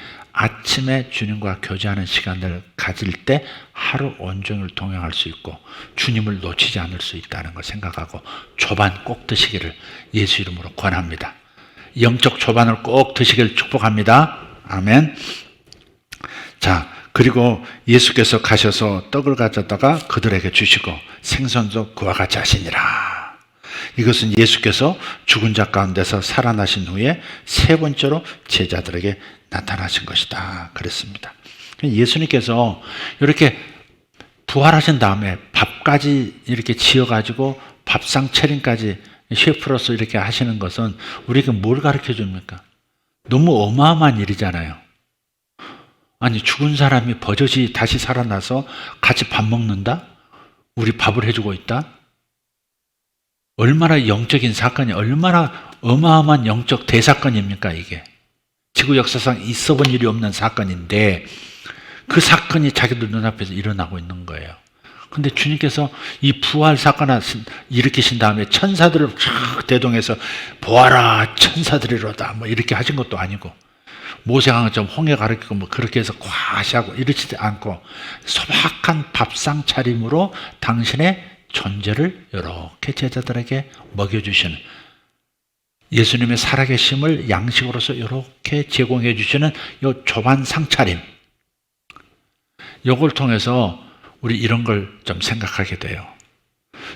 주님과 교제하는 시간을 가질 때 하루 온종일 동행할 수 있고 주님을 놓치지 않을 수 있다는 걸 생각하고 조반 꼭 드시기를 예수 이름으로 권합니다. 영적 조반을 꼭 드시기를 축복합니다. 아멘. 자, 그리고 예수께서 가셔서 떡을 가져다가 그들에게 주시고 생선도 그와 같이 하시니라. 이것은 예수께서 죽은 자 가운데서 살아나신 후에 세 번째로 제자들에게 나타나신 것이다 그랬습니다. 예수님께서 이렇게 부활하신 다음에 밥까지 이렇게 지어가지고 밥상 차림까지 셰프로서 이렇게 하시는 것은 우리에게 뭘 가르쳐 줍니까? 너무 어마어마한 일이잖아요. 아니 죽은 사람이 버젓이 다시 살아나서 같이 밥 먹는다? 우리 밥을 해주고 있다? 얼마나 영적인 사건이 얼마나 어마어마한 영적 대사건입니까 이게. 지구 역사상 있어 본 일이 없는 사건인데 그 사건이 자기들 눈앞에서 일어나고 있는 거예요. 근데 주님께서 이 부활 사건을 일으키신 다음에 천사들을 대동해서 보아라 천사들이로다 뭐 이렇게 하신 것도 아니고 모세가 좀 홍해 가르치고 뭐 그렇게 해서 과시하고 이러지 않고 소박한 밥상 차림으로 당신의 존재를 이렇게 제자들에게 먹여주시는 예수님의 살아계심을 양식으로서 이렇게 제공해 주시는 이 조반 상차림 이걸 통해서 우리 이런 걸 좀 생각하게 돼요.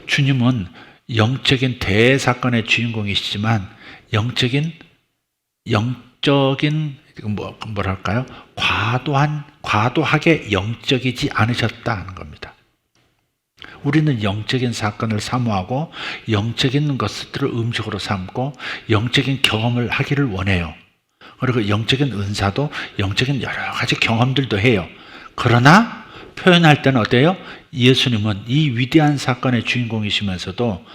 주님은 영적인 대사건의 주인공이시지만 영적인 뭐랄까요? 과도하게 영적이지 않으셨다는 겁니다. 우리는 영적인 사건을 사모하고 영적인 것들을 음식으로 삼고 영적인 경험을 하기를 원해요. 그리고 영적인 은사도 영적인 여러 가지 경험들도 해요. 그러나 표현할 때는 어때요? 예수님은 이 위대한 사건의 주인공이시면서도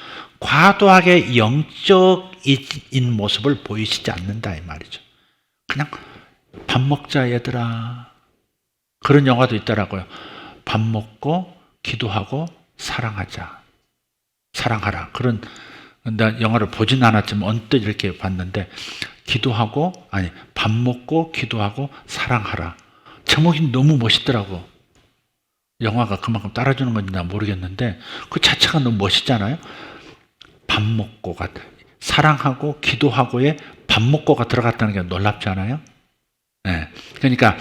과도하게 영적인 모습을 보이시지 않는다 이 말이죠. 그냥 밥 먹자 얘들아. 그런 영화도 있더라고요. 밥 먹고 기도하고 사랑하자. 사랑하라. 그런 나 영화를 보진 않았지만 언뜻 이렇게 봤는데 밥 먹고 기도하고 사랑하라. 제목이 너무 멋있더라고. 영화가 그만큼 따라주는 건지 난 모르겠는데 그 자체가 너무 멋있잖아요. 밥 먹고가 사랑하고 기도하고에 밥 먹고가 들어갔다는 게 놀랍지 않아요? 네. 그러니까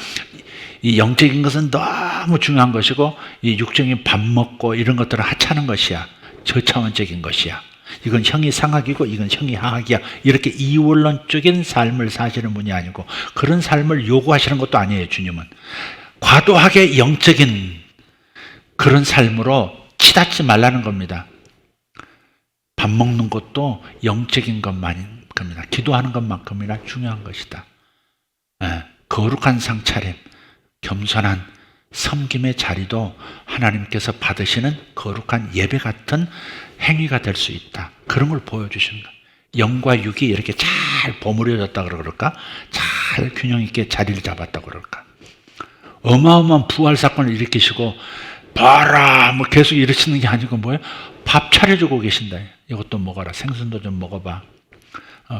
이 영적인 것은 너무 중요한 것이고 이 육적인 밥 먹고 이런 것들은 하찮은 것이야. 저차원적인 것이야. 이건 형이 상학이고 이건 형이 하학이야. 이렇게 이원론적인 삶을 사시는 분이 아니고 그런 삶을 요구하시는 것도 아니에요. 주님은 과도하게 영적인 그런 삶으로 치닫지 말라는 겁니다. 밥 먹는 것도 영적인 것만큼이나 기도하는 것만큼이나 중요한 것이다. 거룩한 상차림, 겸손한 섬김의 자리도 하나님께서 받으시는 거룩한 예배 같은 행위가 될 수 있다. 그런 걸 보여주시는 거예요. 영과 육이 이렇게 잘 버무려졌다 그럴까? 잘 균형 있게 자리를 잡았다 그럴까? 어마어마한 부활 사건을 일으키시고 봐라 뭐 계속 이러시는 게 아니고 뭐예요? 밥 차려주고 계신다. 이것도 먹어라. 생선도 좀 먹어봐.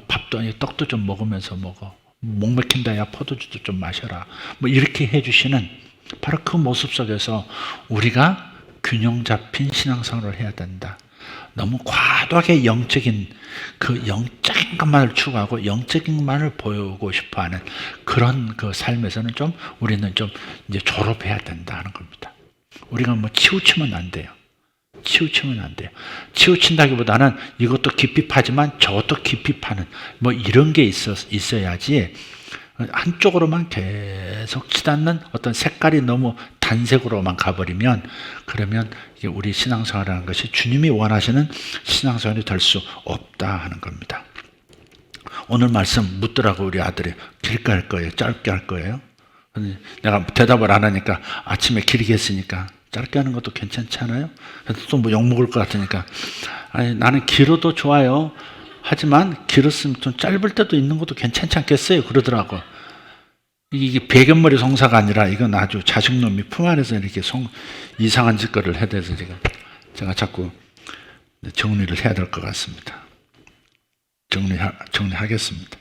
밥도 떡도 좀 먹으면서 먹어. 목 막힌다, 야 포도주도 좀 마셔라, 뭐 이렇게 해주시는 바로 그 모습 속에서 우리가 균형 잡힌 신앙생활을 해야 된다. 너무 과도하게 영적인 그 영적인 것만을 추구하고 영적인 것만을 보이고 싶어하는 그런 그 삶에서는 좀 우리는 좀 이제 졸업해야 된다는 겁니다. 우리가 뭐 치우치면 안 돼요. 치우치면 안 돼요. 치우친다기보다는 이것도 깊이 파지만 저것도 깊이 파는 뭐 이런 게 있어야지 한쪽으로만 계속 치닫는 어떤 색깔이 너무 단색으로만 가버리면 그러면 이게 우리 신앙생활이라는 것이 주님이 원하시는 신앙생활이 될 수 없다 하는 겁니다. 오늘 말씀 묻더라고 우리 아들이. 길게 할 거예요? 짧게 할 거예요? 내가 대답을 안 하니까 아침에 길게 했으니까 짧게 하는 것도 괜찮지 않아요? 또 뭐 욕먹을 것 같으니까 아니, 나는 길어도 좋아요. 하지만 길었으면 좀 짧을 때도 있는 것도 괜찮지 않겠어요? 그러더라고. 이게 배견머리 송사가 아니라 이건 아주 자식놈이 품 안에서 이렇게 이상한 짓거리를 해대서 제가 자꾸 정리를 해야 될 것 같습니다. 정리하겠습니다.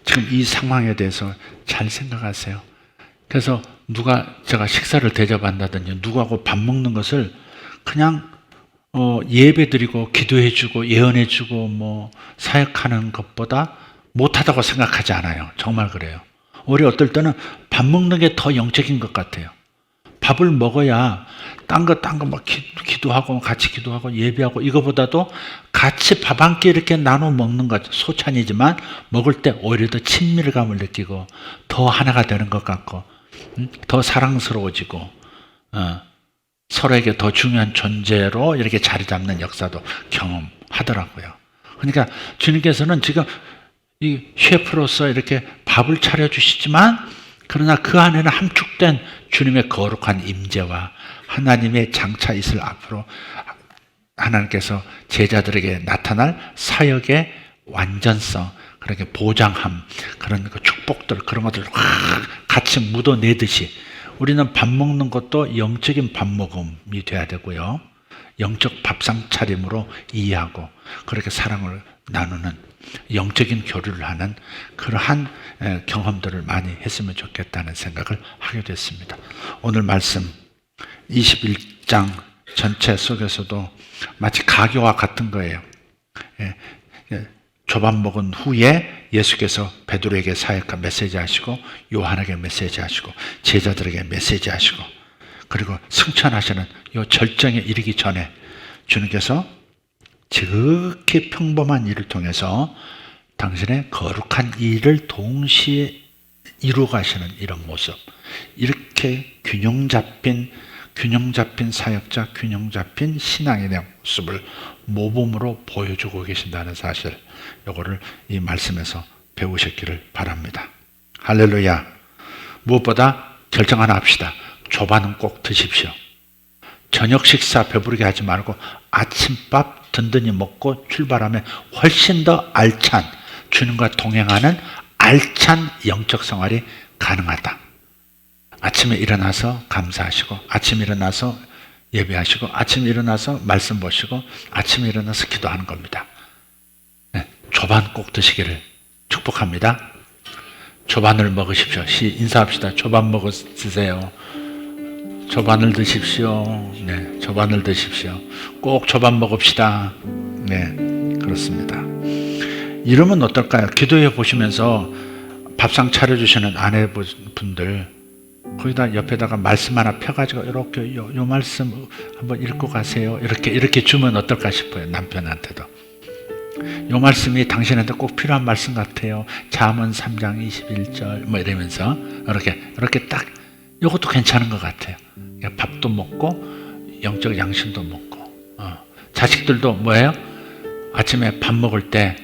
지금 이 상황에 대해서 잘 생각하세요. 그래서 제가 식사를 대접한다든지 누구하고 밥 먹는 것을 그냥 예배드리고 기도해주고 예언해주고 뭐 사역하는 것보다 못하다고 생각하지 않아요. 정말 그래요. 우리 어떨 때는 밥 먹는 게 더 영적인 것 같아요. 밥을 먹어야 딴 거 막 기도하고 같이 기도하고 예배하고 이거보다도 같이 밥 한 끼 이렇게 나눠 먹는 것 소찬이지만 먹을 때 오히려 더 친밀감을 느끼고 더 하나가 되는 것 같고 더 사랑스러워지고 서로에게 더 중요한 존재로 이렇게 자리 잡는 역사도 경험하더라고요. 그러니까 주님께서는 지금 이 셰프로서 이렇게 밥을 차려주시지만 그러나 그 안에는 함축된 주님의 거룩한 임재와 하나님의 장차 있을 앞으로 하나님께서 제자들에게 나타날 사역의 완전성, 그렇게 보장함, 그런 그 축복들, 그런 것들을 같이 묻어내듯이 우리는 밥 먹는 것도 영적인 밥 먹음이 돼야 되고요. 영적 밥상 차림으로 이해하고 그렇게 사랑을 나누는 영적인 교류를 하는 그러한 경험들을 많이 했으면 좋겠다는 생각을 하게 됐습니다. 오늘 말씀 21장 전체 속에서도 마치 가교와 같은 거예요. 조밥 먹은 후에 예수께서 베드로에게 사역과 메시지 하시고 요한에게 메시지 하시고 제자들에게 메시지 하시고 그리고 승천하시는 이 절정에 이르기 전에 주님께서 지극히 평범한 일을 통해서 당신의 거룩한 일을 동시에 이루어 가시는 이런 모습, 이렇게 균형 잡힌 사역자, 균형 잡힌 신앙의 모습을 모범으로 보여주고 계신다는 사실, 이거를 이 말씀에서 배우셨기를 바랍니다. 할렐루야. 무엇보다 결정 하나 합시다. 조반은 꼭 드십시오. 저녁 식사 배부르게 하지 말고 아침밥 든든히 먹고 출발하면 훨씬 더 알찬, 주님과 동행하는 알찬 영적 생활이 가능하다. 아침에 일어나서 감사하시고, 아침에 일어나서 예배하시고, 아침에 일어나서 말씀 보시고, 아침에 일어나서 기도하는 겁니다. 네, 조반 꼭 드시기를 축복합니다. 조반을 먹으십시오. 인사합시다. 조반 먹어 드세요. 조반을 드십시오. 네, 조반을 드십시오. 꼭 조반 먹읍시다. 네, 그렇습니다. 이러면 어떨까요? 기도해 보시면서 밥상 차려주시는 아내분들, 거기다 옆에다가 말씀 하나 펴가지고 이렇게 요 말씀 한번 읽고 가세요. 이렇게 주면 어떨까 싶어요. 남편한테도. 요 말씀이 당신한테 꼭 필요한 말씀 같아요. 잠언 3장 21절 뭐 이러면서 이렇게 딱 요것도 괜찮은 것 같아요. 밥도 먹고 영적 양심도 먹고 자식들도 뭐예요? 아침에 밥 먹을 때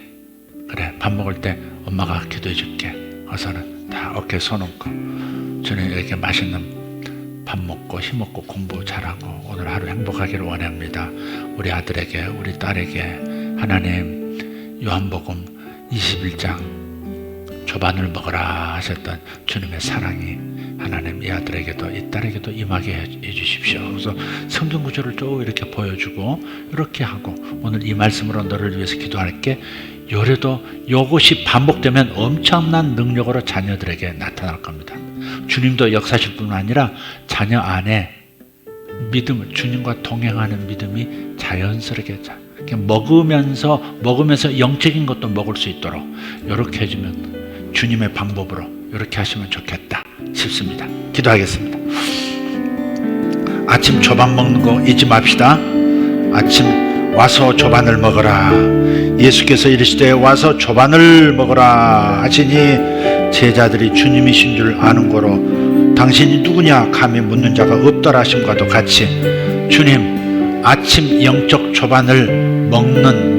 엄마가 기도해 줄게. 어서는 다 어깨에 손 얹고 저는 이렇게 맛있는 밥 먹고 힘먹고 공부 잘하고 오늘 하루 행복하기를 원합니다. 우리 아들에게 우리 딸에게 하나님 요한복음 21장 조반을 먹어라 하셨던 주님의 사랑이 하나님 이 아들에게도 이 딸에게도 임하게 해주십시오. 그래서 성경 구절을 쭉 이렇게 보여주고 이렇게 하고 오늘 이 말씀으로 너를 위해서 기도할게. 요래도 이것이 반복되면 엄청난 능력으로 자녀들에게 나타날 겁니다. 주님도 역사실 뿐만 아니라 자녀 안에 믿음, 주님과 동행하는 믿음이 자연스럽게 먹으면서 영적인 것도 먹을 수 있도록 이렇게 해주면 주님의 방법으로 이렇게 하시면 좋겠다 싶습니다. 기도하겠습니다. 아침 조반 먹는 거 잊지 맙시다. 아침 와서 조반을 먹어라. 예수께서 이르시되 와서 조반을 먹어라 하시니 제자들이 주님이신 줄 아는 거로 당신이 누구냐 감히 묻는 자가 없더라 하심과도 같이 주님 아침 영적 조반을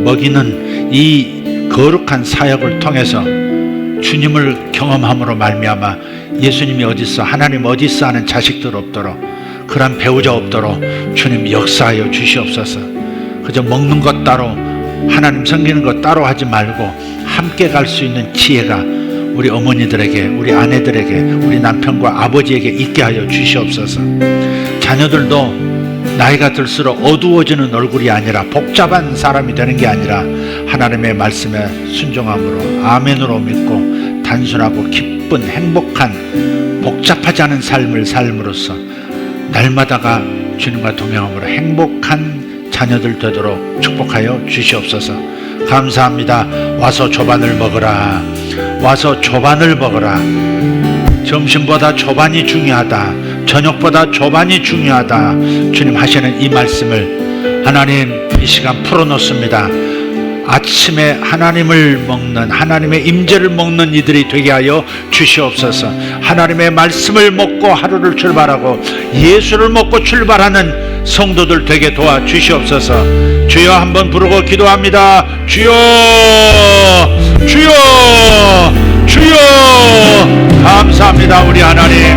먹이는 이 거룩한 사역을 통해서 주님을 경험함으로 말미암아 예수님이 어딨어 하나님 어딨어 하는 자식들 없도록 그런 배우자 없도록 주님 역사하여 주시옵소서. 그저 먹는 것 따로 하나님 섬기는 것 따로 하지 말고 함께 갈 수 있는 지혜가 우리 어머니들에게 우리 아내들에게 우리 남편과 아버지에게 있게 하여 주시옵소서. 자녀들도 나이가 들수록 어두워지는 얼굴이 아니라 복잡한 사람이 되는 게 아니라 하나님의 말씀에 순종함으로 아멘으로 믿고 단순하고 기쁜 행복한 복잡하지 않은 삶을 삶으로써 날마다가 주님과 동행함으로 행복한 자녀들 되도록 축복하여 주시옵소서. 감사합니다. 와서 조반을 먹어라. 와서 조반을 먹어라. 점심보다 조반이 중요하다. 저녁보다 조반이 중요하다. 주님 하시는 이 말씀을 하나님 이 시간 풀어놓습니다. 아침에 하나님을 먹는 하나님의 임재를 먹는 이들이 되게 하여 주시옵소서. 하나님의 말씀을 먹고 하루를 출발하고 예수를 먹고 출발하는 성도들 되게 도와주시옵소서. 주여 한번 부르고 기도합니다. 주여 주여 주여. 감사합니다. 우리 하나님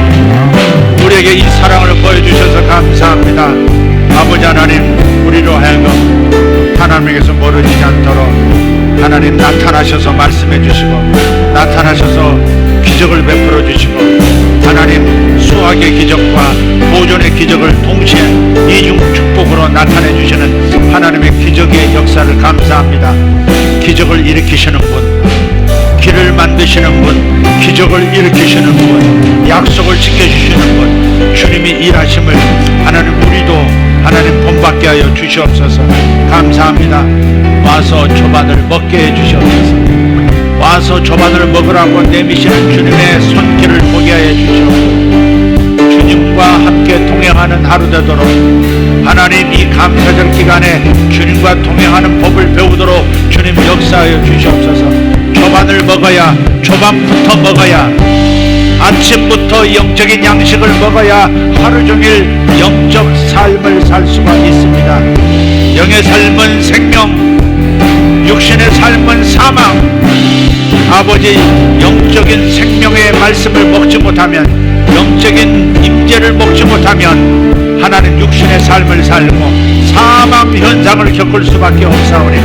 우리에게 이 사랑을 보여주셔서 감사합니다. 아버지 하나님 우리로 하여금 하나님에게서 멀어지지 않도록 하나님 나타나셔서 말씀해 주시고 나타나셔서 기적을 베풀어 주시고 하나님 수학의 기적과 보존의 기적을 동시에 이중 축복으로 나타내 주시는 하나님의 기적의 역사를 감사합니다. 기적을 일으키시는 분, 길을 만드시는 분, 기적을 일으키시는 분, 약속을 지켜주시는 분, 주님이 일하심을 하나님 우리도 하나님 본받게 하여 주시옵소서. 감사합니다. 와서 조반을 먹게 해 주시옵소서. 와서 조반을 먹으라고 내미시는 주님의 손길을 보게 하여 주시옵소서. 주님과 함께 동행하는 하루 되도록 하나님 이 감사절 기간에 주님과 동행하는 법을 배우도록 주님 역사하여 주시옵소서. 조반을 먹어야 조반부터 먹어야 아침부터 영적인 양식을 먹어야 하루 종일 영적 삶을 살 수가 있습니다. 영의 삶은 생명, 육신의 삶은 사망. 아버지 영적인 생명의 말씀을 먹지 못하면 영적인 임재를 먹지 못하면 하나님 육신의 삶을 살고 사망 현상을 겪을 수밖에 없사오니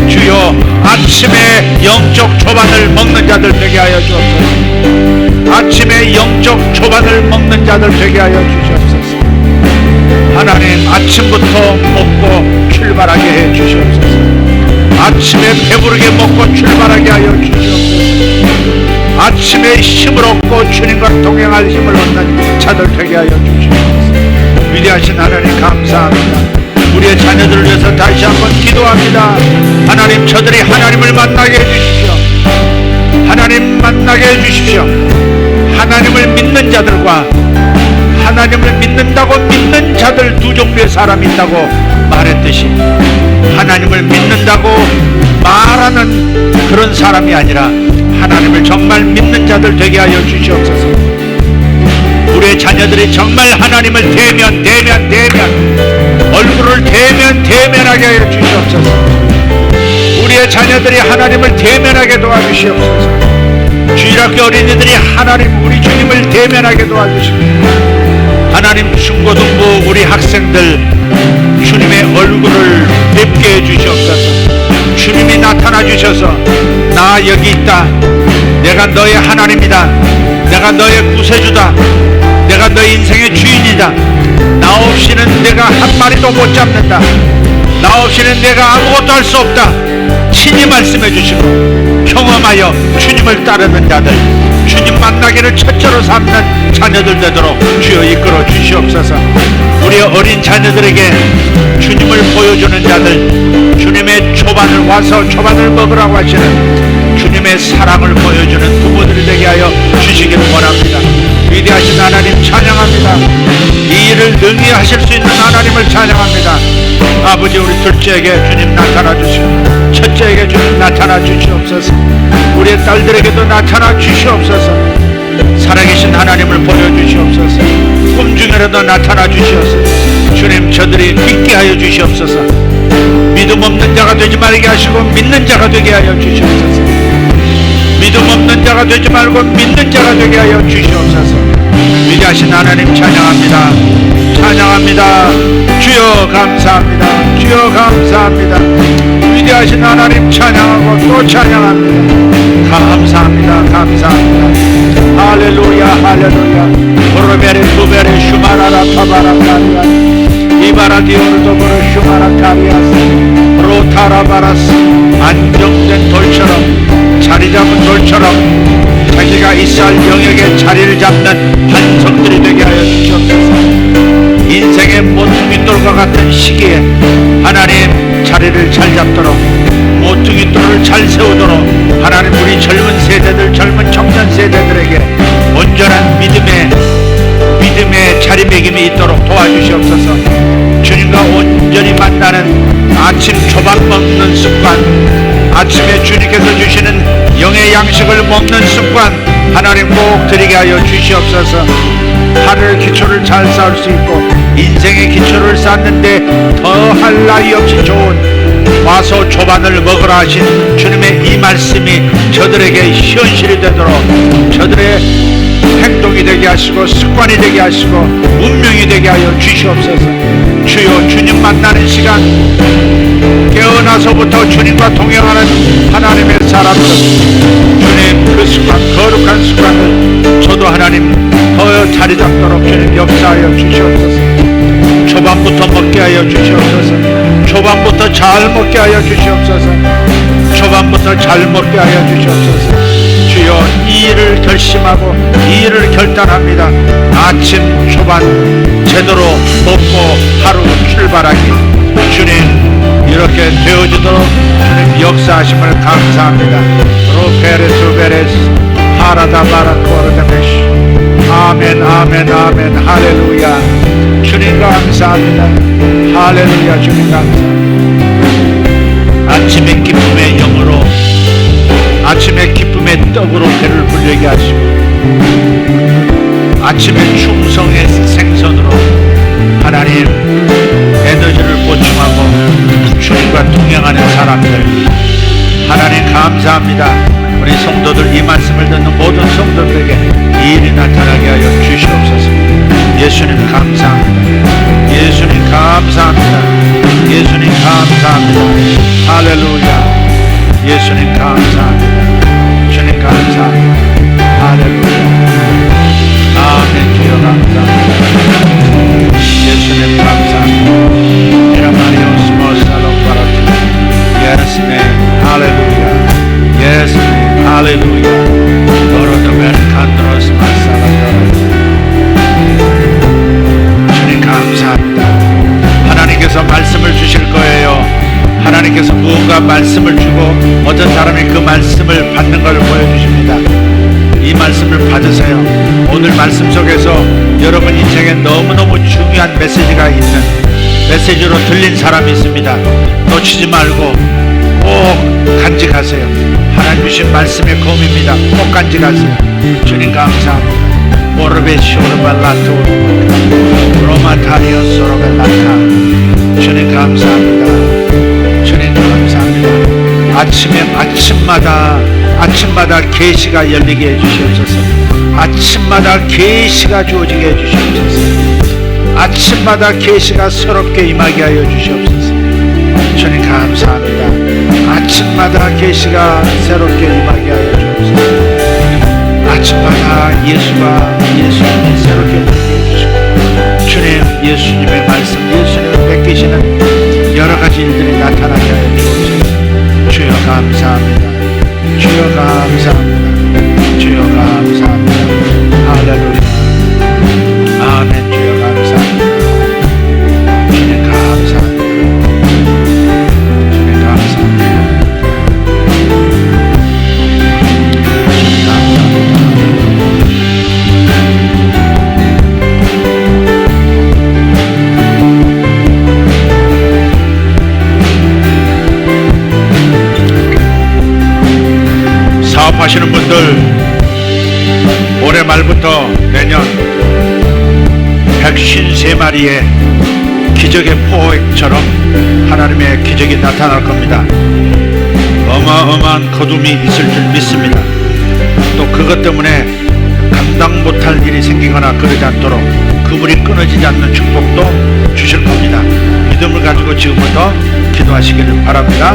주여 아침에 영적 조반을 먹는 자들 되게 하여 주옵소서. 아침에 영적 조반을 먹는 자들 되게 하여 주시옵소서. 하나님 아침부터 먹고 출발하게 해 주시옵소서. 아침에 배부르게 먹고 출발하게 하여 주시옵소서. 아침에 힘을 얻고 주님과 동행할 힘을 얻는 자들 되게 하여 주시옵소서. 위대하신 하나님 감사합니다. 우리의 자녀들을 위해서 다시 한번 기도합니다. 하나님 저들이 하나님을 만나게 해주십시오. 하나님 만나게 해주십시오. 하나님을 믿는 자들과 하나님을 믿는다고 믿는 자들 두 종류의 사람이 있다고 말했듯이 하나님을 믿는다고 말하는 그런 사람이 아니라 하나님을 정말 믿는 자들 되게 하여 주시옵소서. 우리의 자녀들이 정말 하나님을 대면 얼굴을 대면하게 하여 주시옵소서. 우리의 자녀들이 하나님을 대면하게 도와주시옵소서. 주일학교 어린이들이 하나님 우리 주님을 대면하게 도와주시옵소서. 하나님 중고등부 우리 학생들 주님의 얼굴을 뵙게 해주시옵소서. 주님이 나타나 주셔서 나 여기 있다. 내가 너의 하나님이다. 내가 너의 구세주다. 내가 너의 인생의 주인이다. 나 없이는 내가 한 마리도 못 잡는다. 나 없이는 내가 아무것도 할 수 없다. 친히 말씀해 주시고 경험하여 주님을 따르는 자들, 주님 만나기를 첫째로 삼는 자녀들 되도록 주여 이끌어 주시옵소서. 우리 어린 자녀들에게 주님을 보여주는 자들, 주님의 초반을 와서 초반을 먹으라고 하시는 주님의 사랑을 보여주는 부모들이 되게 하여 주시기를 원합니다. 위대하신 하나님 찬양합니다. 이 일을 능히 하실 수 있는 하나님을 찬양합니다. 아버지, 우리 둘째에게 주님 나타나 주시고 첫째에게 주님 나타나 주시옵소서. 우리의 딸들에게도 나타나 주시옵소서. 살아계신 하나님을 보여주시옵소서. 꿈 중에라도 나타나 주시옵소서. 주님, 저들이 믿게 하여 주시옵소서. 믿음 없는 자가 되지 말게 하시고 믿는 자가 되게 하여 주시옵소서. 믿음 없는 자가 되지 말고 믿는 자가 되게 하여 주시옵소서. 위대하신 하나님 찬양합니다. 찬양합니다. 주여 감사합니다. 주여 감사합니다. 위대하신 하나님 찬양하고 또 찬양합니다. 감사합니다. 감사합니다. 할렐루야 할렐루야. 보르베레 수베레 슈마라라 타바라카리아 이바라디오르도보르 슈마라카리아스 로타라바라스. 안정된 돌처럼, 자리 잡은 돌처럼 자기가 이스라엘 영역에 자리를 잡는 반석들이 되게 하여 주시옵소서. 인생의 모퉁이 돌과 같은 시기에 하나님 자리를 잘 잡도록, 모퉁이 돌을 잘 세우도록 하나님 우리 젊은 세대들, 젊은 청년 세대들에게 온전한 믿음의 자리매김이 있도록 도와주시옵소서. 주님과 온전히 만나는 아침 초밥 먹는 습관, 아침에 주님께서 주시는 영의 양식을 먹는 습관 하나님 꼭 드리게 하여 주시옵소서. 하늘 기초를 잘 쌓을 수 있고 인생의 기초를 쌓는데 더할 나위 없이 좋은 와서 초반을 먹으라 하신 주님의 이 말씀이 저들에게 현실이 되도록, 저들의 행동이 되게 하시고 습관이 되게 하시고 운명이 되게 하여 주시옵소서. 주여, 주님 만나는 시간, 깨어나서부터 주님과 동행하는 하나님의 사람들, 주님 그 습관, 거룩한 습관을 저도 하나님 더 자리 잡도록 주님 역사하여 주시옵소서. 초반부터 먹게 하여 주시옵소서. 초반부터 잘 먹게 하여 주시옵소서. 초반부터 잘 먹게 하여 주시옵소서. 주여, 이 일을 결심하고 이 일을 결단합니다. 아침 초반 제대로 먹고 하루 출발하기, 주님 이렇게 되어지도록 주님 역사하심을 감사합니다. 로페레스 베레스 하라다바라 코르데메시. 아멘 아멘 아멘. 할렐루야. 주님 감사합니다. 할렐루야. 주님 감사합니다. 아침의 기쁨의 영으로, 아침의 기쁨의 떡으로 배를 불리게 하시고 아침의 충성의 생선으로 하나님 에너지를 보충하고 주님과 동행하는 사람들 하나님 감사합니다. 우리 성도들, 이 말씀을 듣는 모든 성도들에게 이 일이 나타나게 하여 주시옵소서. 예수님 감사합니다. 예수님 감사합니다. 예수님 감사합니다. 할렐루야. 예수님 감사합니다. 주님 감사합니다. 할렐루야. 아멘. 주여 감사합니다. 예수님 감사합니다. 이라마리오스 모살로바라티. 예수님 할렐루야. 예수님 할렐루야. 도로도벨 칸드로스 마살라다라. 주님 감사합니다. 하나님께서 말씀을 주실 거예요. 하나님께서 무언가 말씀을 주고 어떤 사람이 그 말씀을 받는 걸 보여주십니다. 이 말씀을 받으세요. 오늘 말씀 속에서 여러분 인생에 너무너무 중요한 메시지가 있는, 메시지로 들린 사람이 있습니다. 놓치지 말고 꼭 간직하세요. 하나님 주신 말씀의 검입니다. 꼭 간직하세요. 주님 감사합니다. 오르베시오르발라토 로마타리오소로벨라타. 주님 감사합니다. 주님 감사합니다. 아침마다 계시가 열리게 해주시옵소서. 아침마다 계시가 주어지게 해주시옵소서. 아침마다 계시가 새롭게 임하게 하여 주시옵소서. 주님 감사합니다. 아침마다 계시가 새롭게 임하게 하여 주옵소서. 아침마다 예수님이 새롭게 임하게 해주시고 주님, 예수님의 말씀, 예수님을 뺏기시는 여러 가지 일들이 나타나게 하여 주옵소서. 주여 감사합니다. 주여 감사합니다. 주여 감사합니다. 할렐루야. 아멘. 주여 감사합니다. 주님 감사합니다. 주님 감사합니다. 주님 감사합니다. 사업하시는 분들 올해 말부터 내년 153마리의 기적의 포획처럼 하나님의 기적이 나타날 겁니다. 어마어마한 거둠이 있을 줄 믿습니다. 또 그것 때문에 감당 못할 일이 생기거나 그러지 않도록 그물이 끊어지지 않는 축복도 주실 겁니다. 믿음을 가지고 지금부터 기도하시기를 바랍니다.